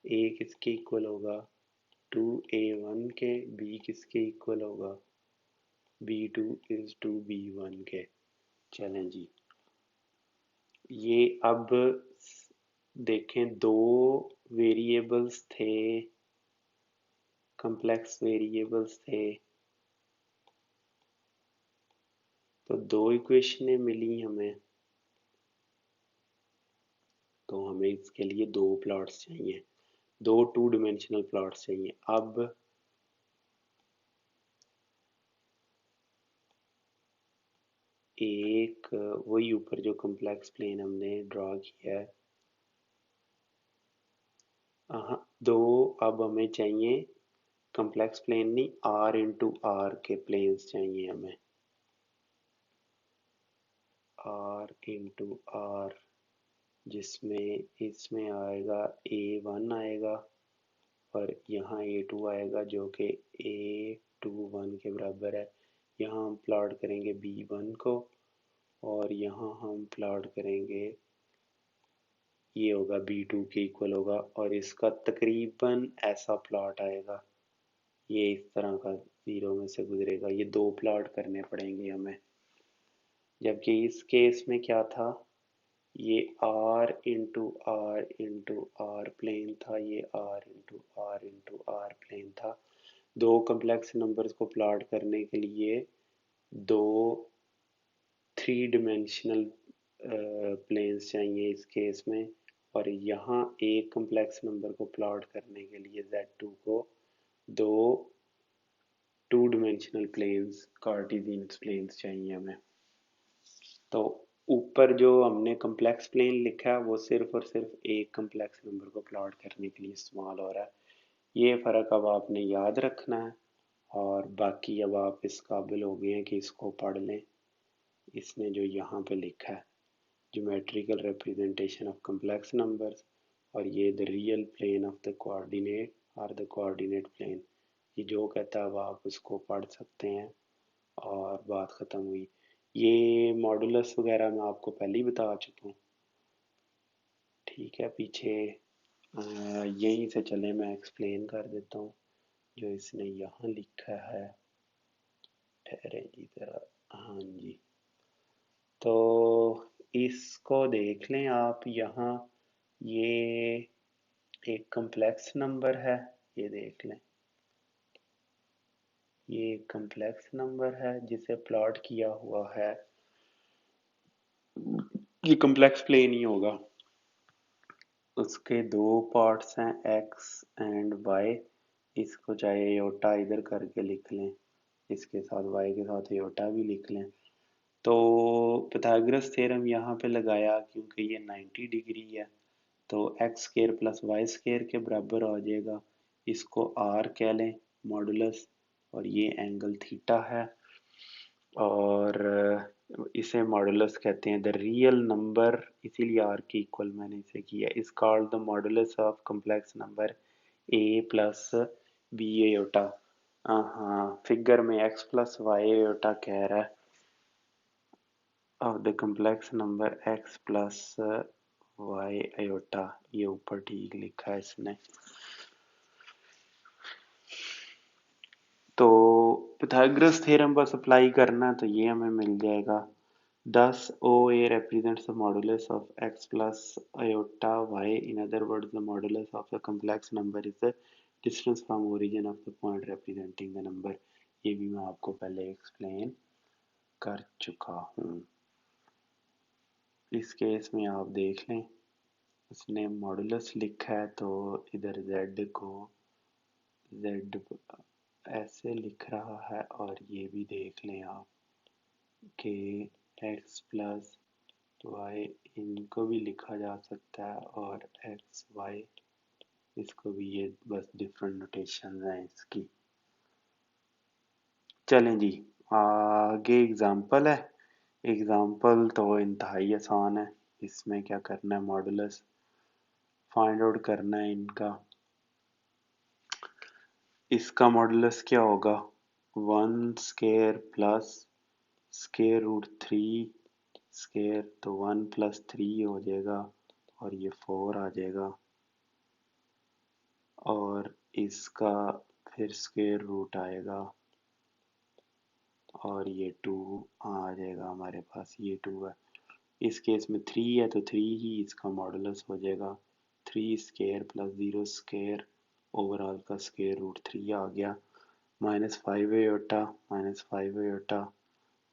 A किसके इक्वल होगा 2A1 के, B किसके इक्वल होगा B2 इज 2B1 के। चलें जी, ये अब देखें, दो वेरिएबल्स थे, कॉम्प्लेक्स वेरिएबल्स थे, तो दो इक्वेशनें मिली हमें, तो हमें इसके लिए दो प्लॉट्स चाहिए, दो टू डिमेंशनल प्लॉट्स चाहिए। अब एक वही ऊपर जो कॉम्प्लेक्स प्लेन हमने ड्रॉ किया है, दो अब हमें चाहिए कॉम्प्लेक्स प्लेन नहीं, आर इंटू आर के प्लेन्स चाहिए हमें, आर इंटू आर, जिसमें इसमें आएगा A1 आएगा और यहाँ A2 आएगा जो कि A21 के बराबर है। यहाँ हम प्लॉट करेंगे B1 को और यहाँ हम प्लॉट करेंगे, ये होगा B2 के इक्वल होगा और इसका तकरीबन ऐसा प्लॉट आएगा, ये इस तरह का जीरो में से गुजरेगा। ये दो प्लॉट करने पड़ेंगे हमें, जबकि इस केस में क्या था, ये R इंटू आर प्लेन था, ये R इंटू आर प्लेन था। दो कम्प्लेक्स नंबर्स को प्लॉट करने के लिए दो थ्री डिमेंशनल प्लेन्स चाहिए इस केस में, और यहाँ एक कम्प्लेक्स नंबर को प्लॉट करने के लिए Z2 को दो two dimensional planes, Cartesian planes चाहिए हमें। तो ऊपर जो हमने कम्प्लेक्स प्लेन लिखा है वो सिर्फ और सिर्फ एक कम्प्लेक्स नंबर को प्लॉट करने के लिए इस्तेमाल हो रहा है। ये फ़र्क अब आपने याद रखना है, और बाकी अब आप इस काबिल हो गए हैं कि इसको पढ़ लें। इसने जो यहाँ पे लिखा है, geometrical representation of complex numbers, और ये the real plane of the coordinate और द कोऑर्डिनेट प्लेन, ये जो कहता है अब आप उसको पढ़ सकते हैं और बात ख़त्म हुई। ये मॉडुलस वगैरह मैं आपको पहले ही बता चुका हूँ, ठीक है। पीछे यहीं से चले, मैं एक्सप्लेन कर देता हूँ जो इसने यहाँ लिखा है। ठहरे जी ज़रा, हाँ जी, तो इसको देख लें आप यहाँ, ये एक कम्प्लेक्स नंबर है, ये देख लें, ये एक कम्प्लेक्स नंबर है जिसे प्लॉट किया हुआ है, ये कम्प्लेक्स प्लेन ही होगा। उसके दो पार्ट्स हैं x एंड y, इसको चाहे एयोटा इधर करके लिख लें, इसके साथ y के साथ एयोटा भी लिख लें। तो pythagoras थ्योरम यहाँ पे लगाया क्योंकि ये 90 डिग्री है, तो X square plus Y square के बराबर हो जाएगा। इसको r कह लें मॉडुलस, और ये एंगल थीटा है, और इसे मॉडुलस कहते हैं द रियल नंबर, इसीलिए आर के इक्वल मैंने इसे किया। Is called the modulus of complex number A plus B iota. हाँ, फिगर में एक्स प्लस वाई एयोटा कह रहा है, of the complex number X plus Y iota, ये ऊपर ठीक लिखा है इसने। तो pythagoras थ्योरम बस अप्लाई करना है तो ये हमें मिल जाएगा। Thus, OA represents the modulus of x plus iota y. In other words, the modulus of the complex number is the distance from origin of the point representing the number. ये भी मैं आपको पहले एक्सप्लेन कर चुका हूँ। इस case में आप देख लें, उसने मॉडुलस लिखा है तो इधर z को z ऐसे लिख रहा है, और ये भी देख लें आप कि x प्लस y इनको भी लिखा जा सकता है, और एक्स वाई इसको भी, ये बस डिफरेंट नोटेशन हैं इसकी। चलें जी, आगे एग्जाम्पल है। एग्जाम्पल तो इंतहाई आसान है, इसमें क्या करना है, मॉडुलस फाइंड आउट करना है इनका। इसका मॉडुलस क्या होगा, 1 square plus square root 3 square, तो 1 + 3 हो जाएगा और ये 4 आ जाएगा, और इसका फिर स्क्वायर रूट आएगा और ये 2 आ जाएगा हमारे पास, ये 2 है। इस केस में 3 है तो 3 ही इसका मॉडुलस हो जाएगा, 3 स्क्वायर प्लस 0 स्क्वायर ओवरऑल का स्क्वायर रूट 3 आ गया, -5 आयोटा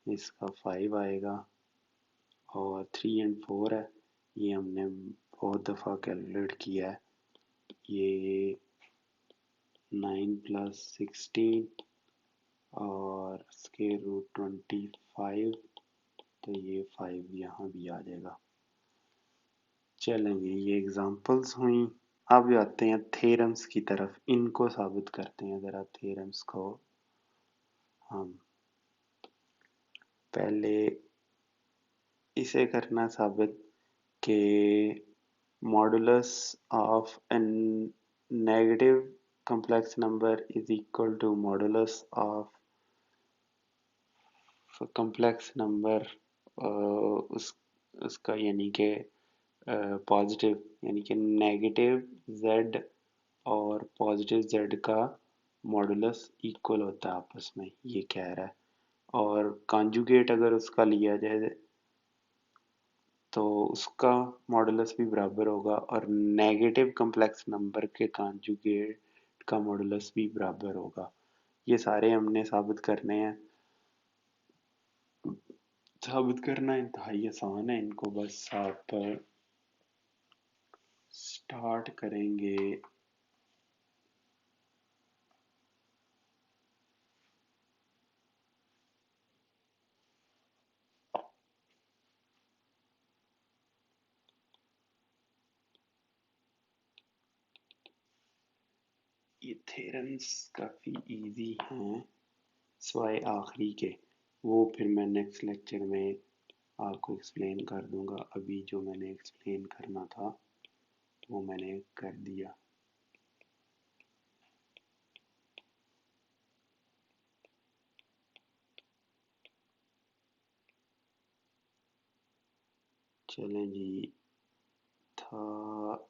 इसका 5 आएगा, और 3 एंड 4 है, ये हमने बहुत दफ़ा कैलकुलेट किया है, ये 9 + 16 और स्क्वायर रूट 25, तो ये 5 यहाँ भी आ जाएगा। चलेंगे, ये एग्जांपल्स हुई। अब आते हैं थ्योरम्स की तरफ, इनको साबित करते हैं ज़रा थ्योरम्स को। हम पहले इसे करना साबित कि modulus of an negative complex number is equal to modulus of complex number, उसका यानी कि पॉजिटिव, यानी कि नेगेटिव z और पॉजिटिव z का मॉडुलस इक्वल होता है आपस में, ये कह रहा है। और कॉन्जुगेट अगर उसका लिया जाए तो उसका मॉडुलस भी बराबर होगा, और नेगेटिव कॉम्प्लेक्स नंबर के कॉन्जुगेट का मॉडुलस भी बराबर होगा। ये सारे हमने साबित करने हैं। साबित करना इंतहाई आसान है, इनको बस आप स्टार्ट करेंगे। ये थ्योरम्स काफ़ी इजी हैं सिवाय आखिरी के, वो फिर मैं नेक्स्ट लेक्चर में आपको एक्सप्लेन कर दूंगा। अभी जो मैंने एक्सप्लेन करना था वो मैंने कर दिया। चलें जी, था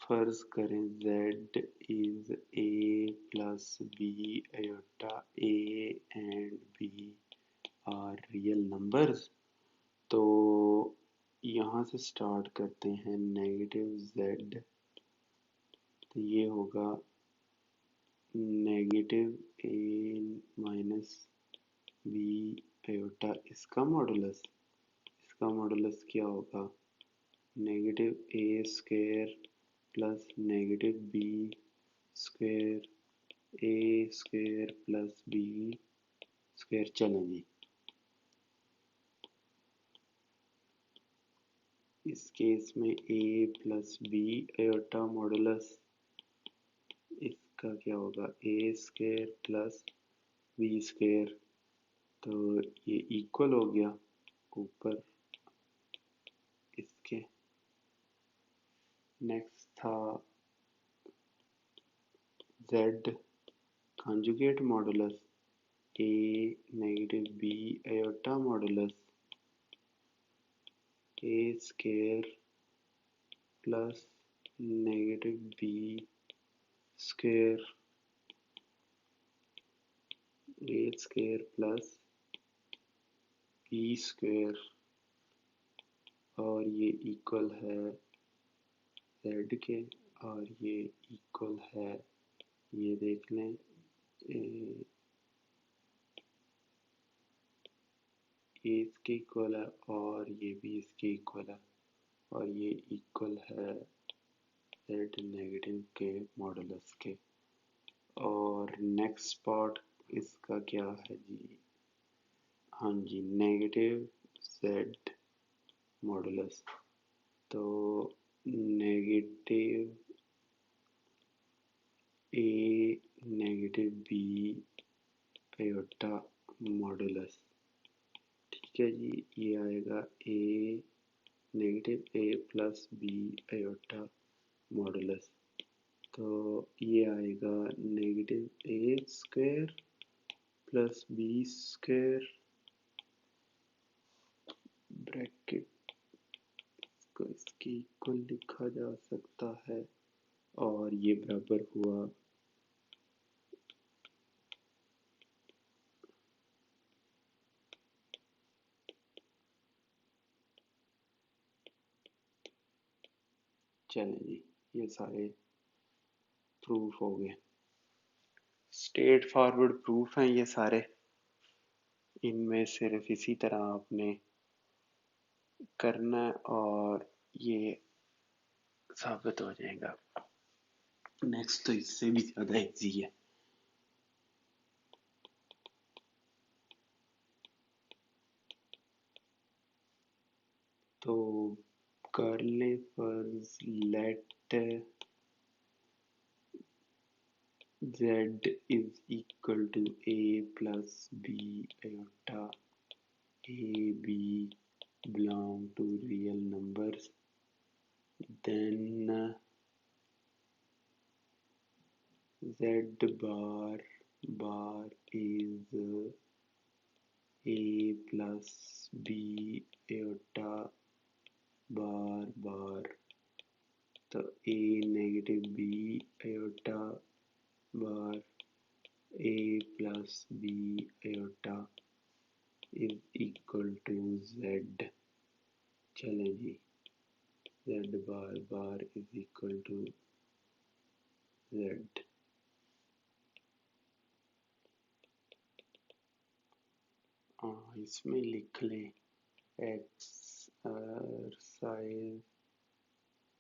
फर्ज करें z is a plus b iota a and b are real numbers. तो यहाँ से स्टार्ट करते हैं नेगेटिव z, तो ये होगा negative a minus b iota, इसका मॉडुलस क्या होगा, negative a square plus negative b square a square plus b square. चलें जी, इस केस में a plus b iota modulus, इसका क्या होगा, a square plus b square, तो ये इक्वल हो गया ऊपर इसके। नेक्स्ट था z conjugate modulus, a negative b iota modulus a square plus negative b square a square plus b square, और ये इक्वल है z के, और ये इक्वल है, ये देख लें, ये इसके इक्वल है और ये भी इसके इक्वल है, और ये इक्वल है z नेगेटिव के मॉडुलस के। और नेक्स्ट पार्ट इसका क्या है जी, हाँ जी, नेगेटिव z मॉडुलस, तो negative a negative b iota modulus, ठीक है जी, ये आएगा a negative a plus b iota modulus. तो ये आएगा -a² प्लस b² ब्रैकेट को इसके इक्वल लिखा जा सकता है, और ये बराबर हुआ चलें जी, ये सारे प्रूफ हो गए, स्ट्रेट फॉरवर्ड प्रूफ हैं ये सारे। इनमें सिर्फ इसी तरह आपने करना है और ये साबित हो जाएगा। नेक्स्ट तो इससे भी ज़्यादा इजी है। तो कर ले फर्ज late z is equal to a plus b iota a b belong to real numbers, then z bar is a plus b iota bar, तो a negative b iota bar a plus b iota is equal to z। चलें जी, z bar is equal to z। इसमें लिख लें exercise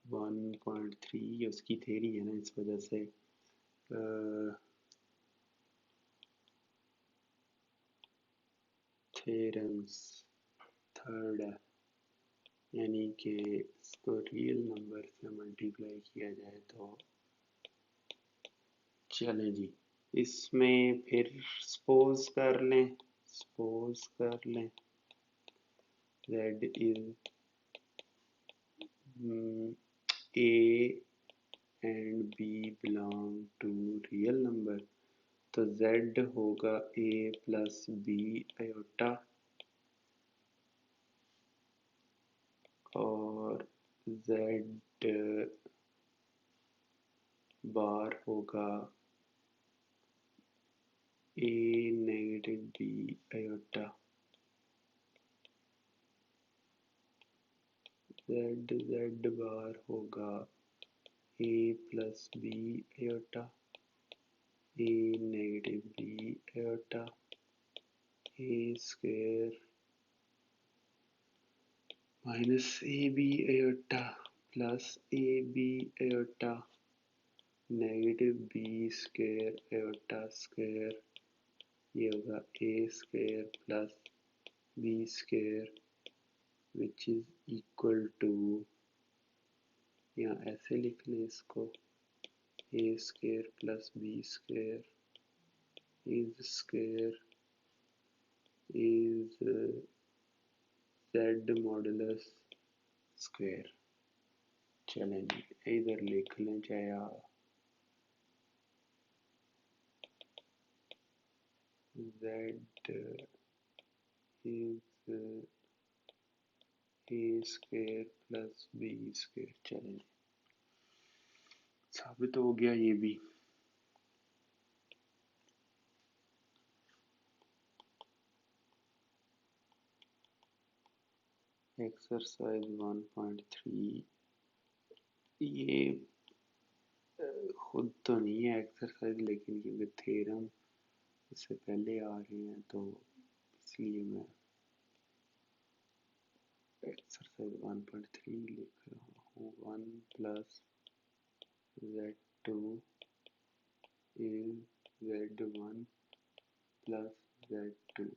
1.3, उसकी theory है ना, इस वजह से थ्योरम्स थर्ड है, यानी कि इसको रियल नंबर से मल्टीप्लाई किया जाए तो चलें जी। इसमें फिर सपोज कर लें z is a and b belong to real number, तो z होगा a plus b iota और z बार होगा a negative b iota। z बार होगा a plus b iota a negative b iota a square minus ab iota plus ab iota negative b square iota square, ये होगा a square plus b square which is equal to, यहाँ ऐसे लिख लें इसको, a square plus b square is square is z modulus square. चलें जी, इधर लिख लें चाहे आप z is a square plus b square। चलें, साबित हो गया ये भी। एक्सरसाइज 1.3, ये खुद तो नहीं है एक्सरसाइज, लेकिन क्योंकि थ्योरम इससे पहले आ रहे हैं तो इसलिए मैं एक्सरसाइज 1.3 लिख रहा हूँ। 1 plus z2 is z1 plus z2।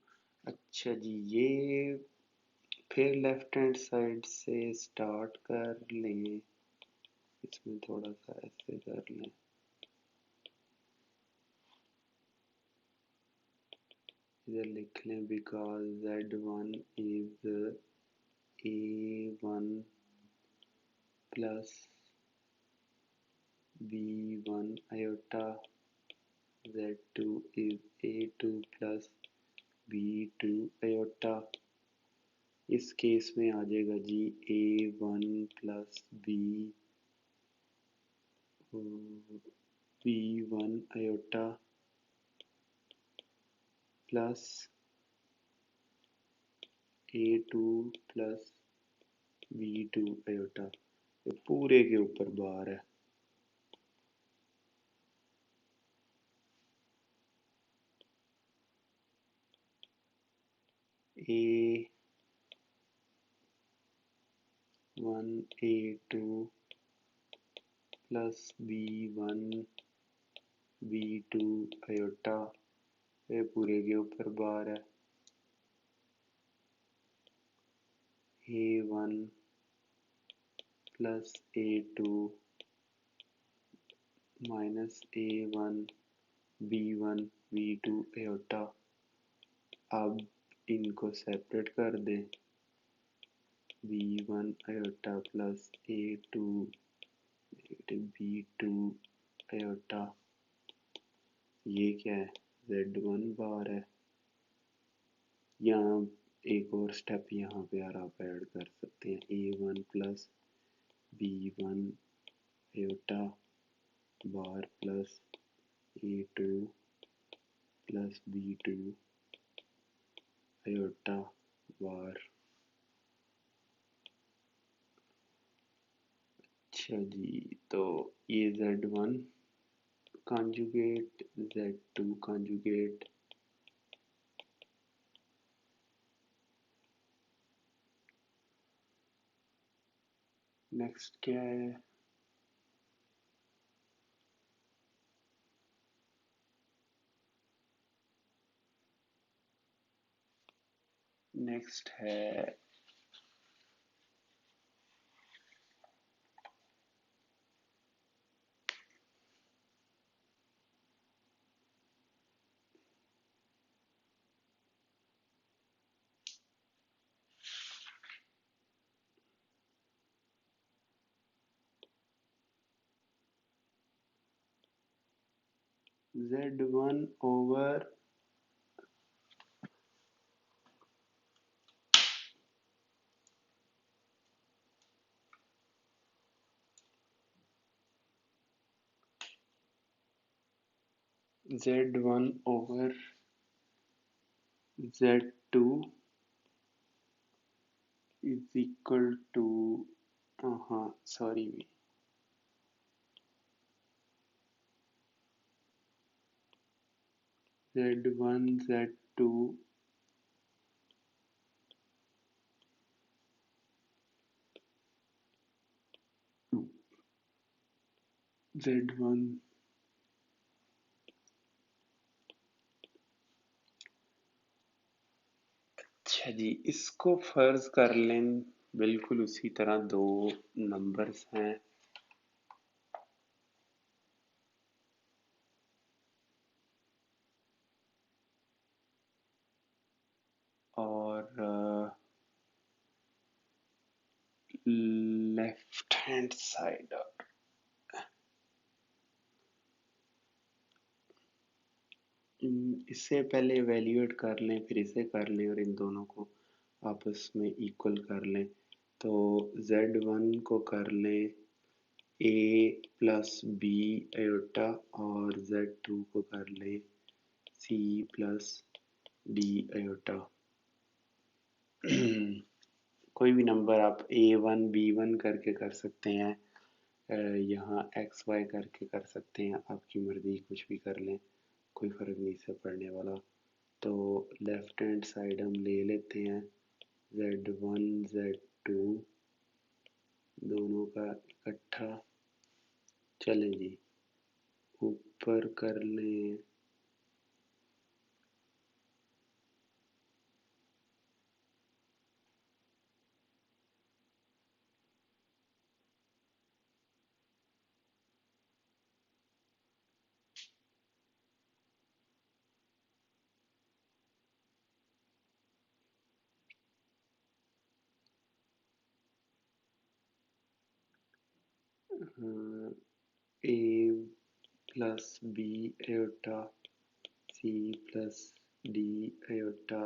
अच्छा जी, ये फिर लेफ्ट हैंड साइड से स्टार्ट कर लें, इसमें थोड़ा सा ऐसे कर लें, इधर लिख लें because z1 is a1 plus b1 iota, z2 is a2 plus b2 iota। इस केस में आ जाएगा जी a1 plus b1 iota plus a2 प्लस b2 iota। ये पूरे के ऊपर बार है। a1 a2 plus b1 b2 iota, ये पूरे के ऊपर बार है। a1 plus a2 minus a1 b1 b2 iota। अब इनको सेपरेट कर दें। b1 iota plus a2 b2 iota, ये क्या है, z1 बार है। यहाँ एक और स्टेप यहाँ पे यार आप ऐड कर सकते हैं, a1 प्लस b1 iota बार प्लस a2 प्लस b2 iota बार। अच्छा जी, तो ये z1 conjugate z2 conjugate, next क्या है, नेक्स्ट है z1 over z1 over z2 is equal to, हाँ सॉरी, z1 z2 z1 अच्छा जी, इसको फर्ज कर लें बिल्कुल उसी तरह दो नंबर्स हैं और लेफ्ट हैंड साइड, इससे पहले एवेल्यूएट कर लें फिर इसे कर लें और इन दोनों को आपस में इक्वल कर लें। तो z1 को कर लें a प्लस बी आयोटा और z2 को कर लें c प्लस डी आयोटा। कोई भी नंबर आप a1 b1 करके कर सकते हैं, यहाँ एक्स वाई करके कर सकते हैं, आपकी मर्ज़ी कुछ भी कर लें, कोई फ़र्क नहीं इससे पड़ने वाला। तो लेफ्ट हैंड साइड हम ले लेते हैं z1 z2 दोनों का इकट्ठा, चलें जी ऊपर कर लें। A plus B iota C plus D iota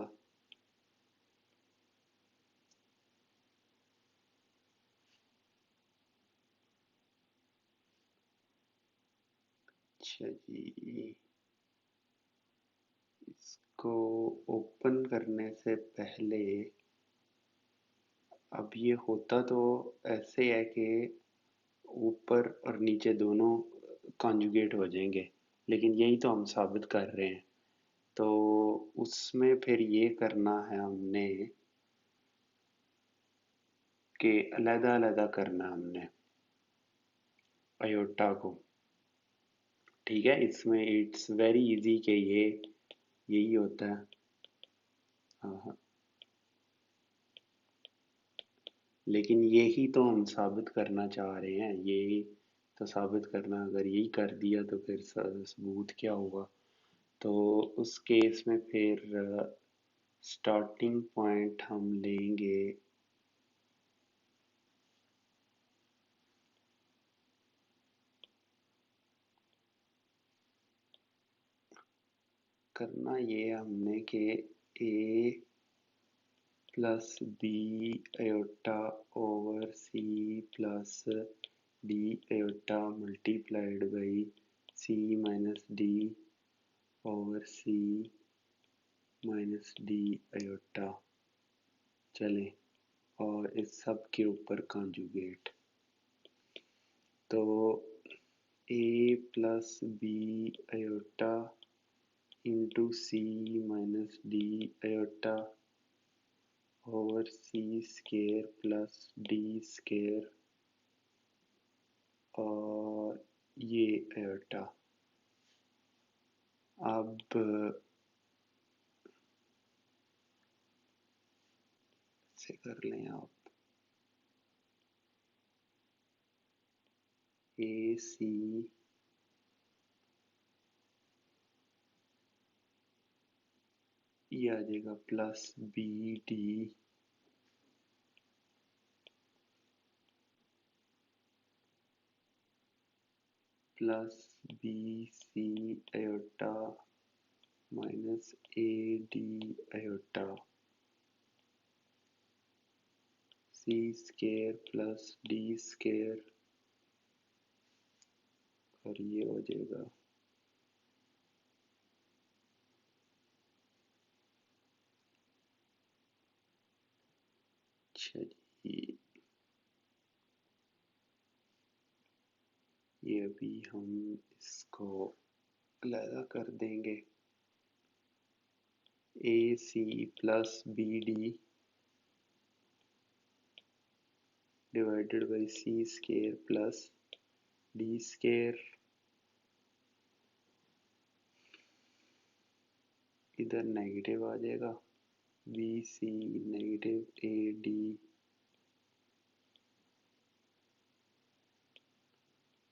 अच्छा जी, इसको ओपन करने से पहले अब ये होता तो ऐसे है कि ऊपर और नीचे दोनों कॉन्जुगेट हो जाएंगे, लेकिन यही तो हम साबित कर रहे हैं। तो उसमें फिर ये करना है हमने कि अलग अलग करना हमने अयोटा को। ठीक है, इसमें इट्स वेरी इजी कि ये यही होता है। हाँ हाँ, लेकिन यही तो हम साबित करना चाह रहे हैं, यही तो साबित करना, अगर यही कर दिया तो फिर सबूत क्या होगा। तो उस केस में फिर स्टार्टिंग पॉइंट हम लेंगे करना ये हमने कि A plus B iota over C plus D iota multiplied by C minus D over C minus D iota चले, और इस सब के ऊपर कॉन्जुगेट। तो A plus B iota into C minus D iota over C square plus D square और ये iota. अब से कर लें आप ए सी ये आ जाएगा plus B D plus B C iota minus A D iota C square plus D square और ये हो जाएगा अच्छा जी। ये अभी हम इसको अलग कर देंगे। A C plus B D divided by C square plus D square, इधर नेगेटिव आ जाएगा, B C negative A D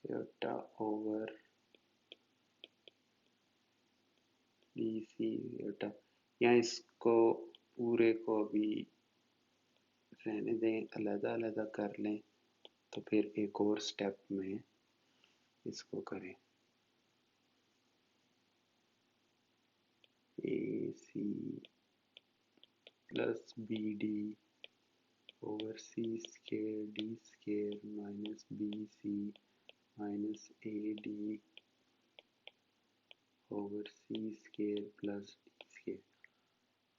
iota over D C iota. यहाँ इसको पूरे को अभी रहने दें, अलग अलग कर लें, तो फिर एक और स्टेप में इसको करें। A C plus B D over C square D square minus B C minus A D over C square plus D square,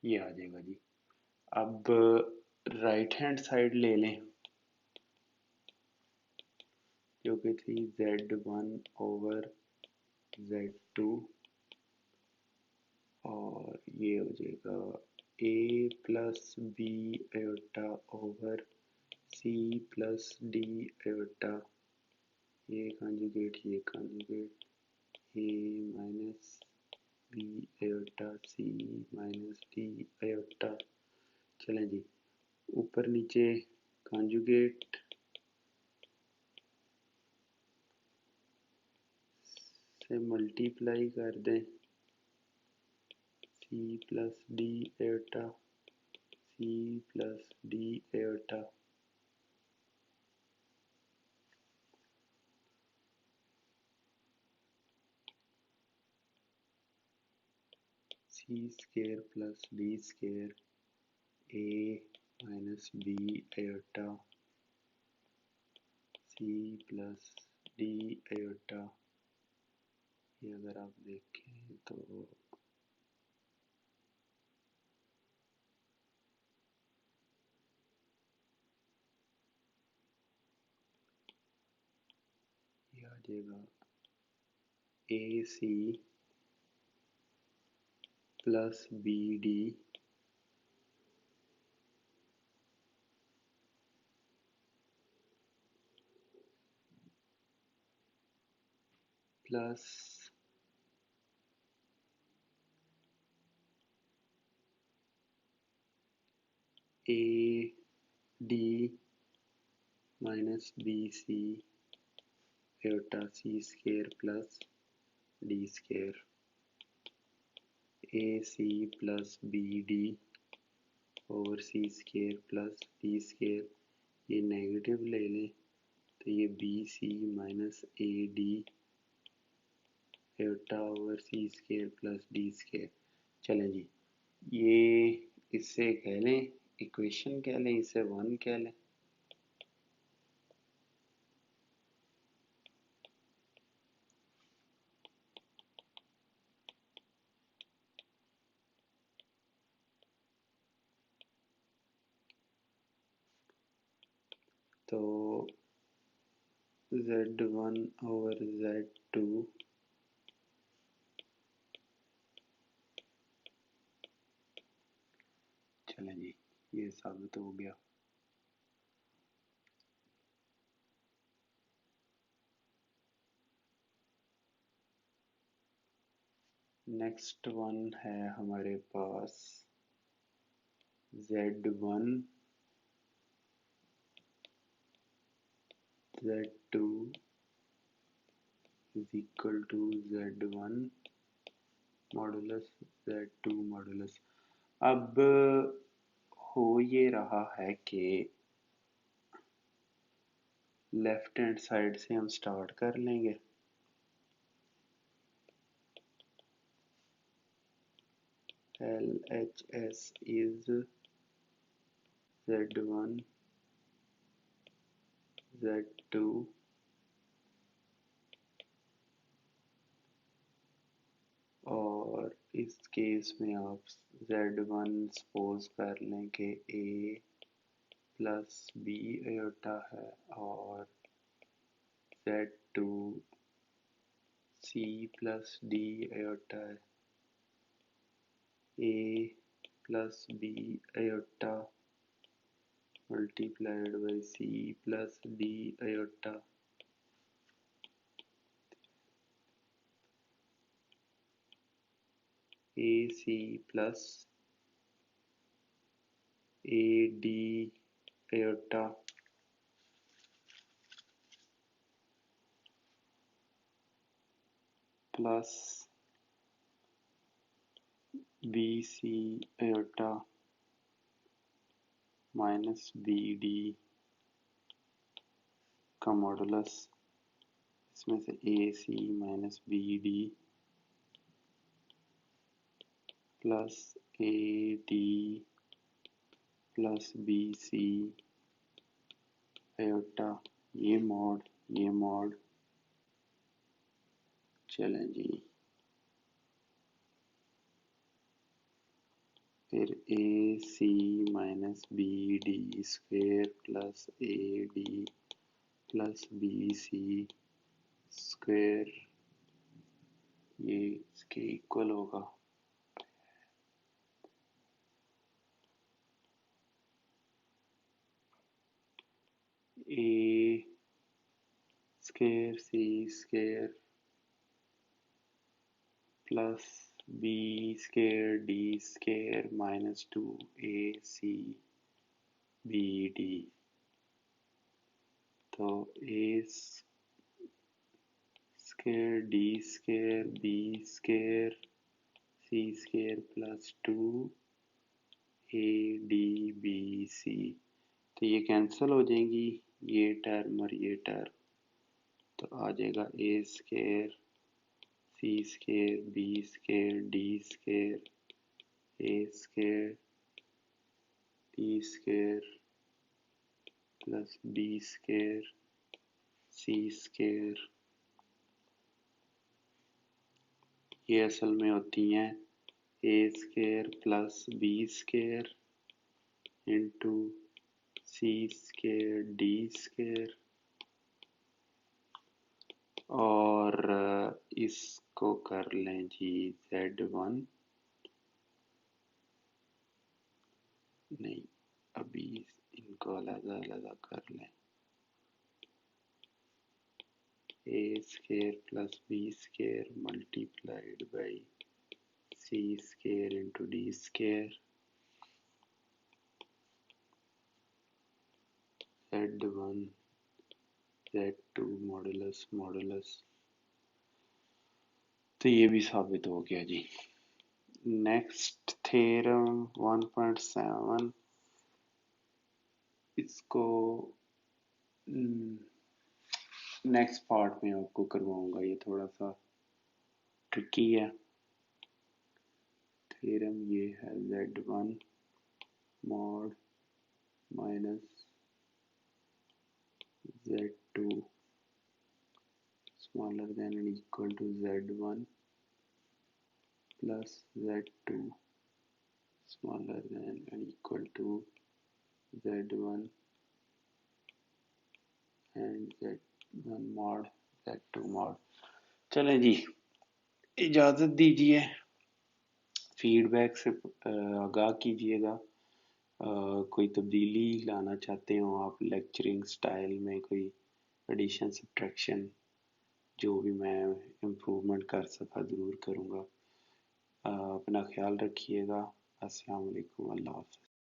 ये आ जाएगा जी। अब राइट हैंड साइड ले लें जो कि थी z1 ओवर z2 और ये हो जाएगा A plus B iota over C plus D iota, ये conjugate A minus B iota C minus D iota. चलें जी, ऊपर नीचे कॉन्जुगेट से मल्टीप्लाई कर दें C plus D iota C plus D iota C square plus D square A minus B iota C plus D iota. ये अगर आप देखें तो ये आ जाएगा A C plus B D plus A D minus B C iota C square plus D square A C plus B D over C square plus D square. ये negative ले लें तो ये B C minus A D iota over C square plus D square. चलें जी, ये इससे कह लें इक्वेशन कह लें, इसे वन कह लें। तो Z1 ओवर Z2 चलें जी, ये साबित हो गया। नेक्स्ट वन है हमारे पास Z1 Z2 is equal to Z1 modulus Z2 modulus. अब हो ये रहा है कि लेफ्ट हैंड साइड से हम स्टार्ट कर लेंगे। LHS is Z1 Z2 और इस केस में आप Z1 सपोज कर लें कि A प्लस बी आयोटा है और Z2 C plus D iota है। A plus B iota multiplied by C plus D iota AC plus AD iota plus BC iota minus BD का modulus. इसमें से AC minus BD plus AD plus BC iota ये mod. चलें जी, फिर AC minus BD square plus AD plus BC square ये इसके equal होगा। A square C square plus B square D square minus 2AC BD। तो A square D square B square C square plus 2ADBC। तो ये cancel हो जाएंगी ये term और ये टर्म, तो आ जाएगा A square C square B square D square A square T square plus B square C square, ये असल में होती हैं A square plus B square into C square D square, और इसको कर लें जी z1, नहीं अभी इनको अलग अलग कर लें, A square plus B square multiplied by C square into D square, z1 z2 modulus modulus, तो ये भी साबित हो गया जी। नेक्स्ट थ्योरम 1.7, इसको नेक्स्ट पार्ट में आपको करवाऊंगा, ये थोड़ा सा ट्रिकी है। थ्योरम ये है z1 mod minus z2 smaller than or equal to z1 plus z2 smaller than or equal to z1 and z1 mod z2 mod। चलें जी, इजाज़त दीजिए, फीडबैक से आगाह कीजिएगा। कोई तब्दीली लाना चाहते हो आप लेक्चरिंग स्टाइल में, कोई एडिशन सब्ट्रैक्शन, जो भी मैं इम्प्रूवमेंट कर सका ज़रूर करूँगा। अपना ख्याल रखिएगा। अस्सलाम वालेकुम, अल्लाह हाफ़िज़।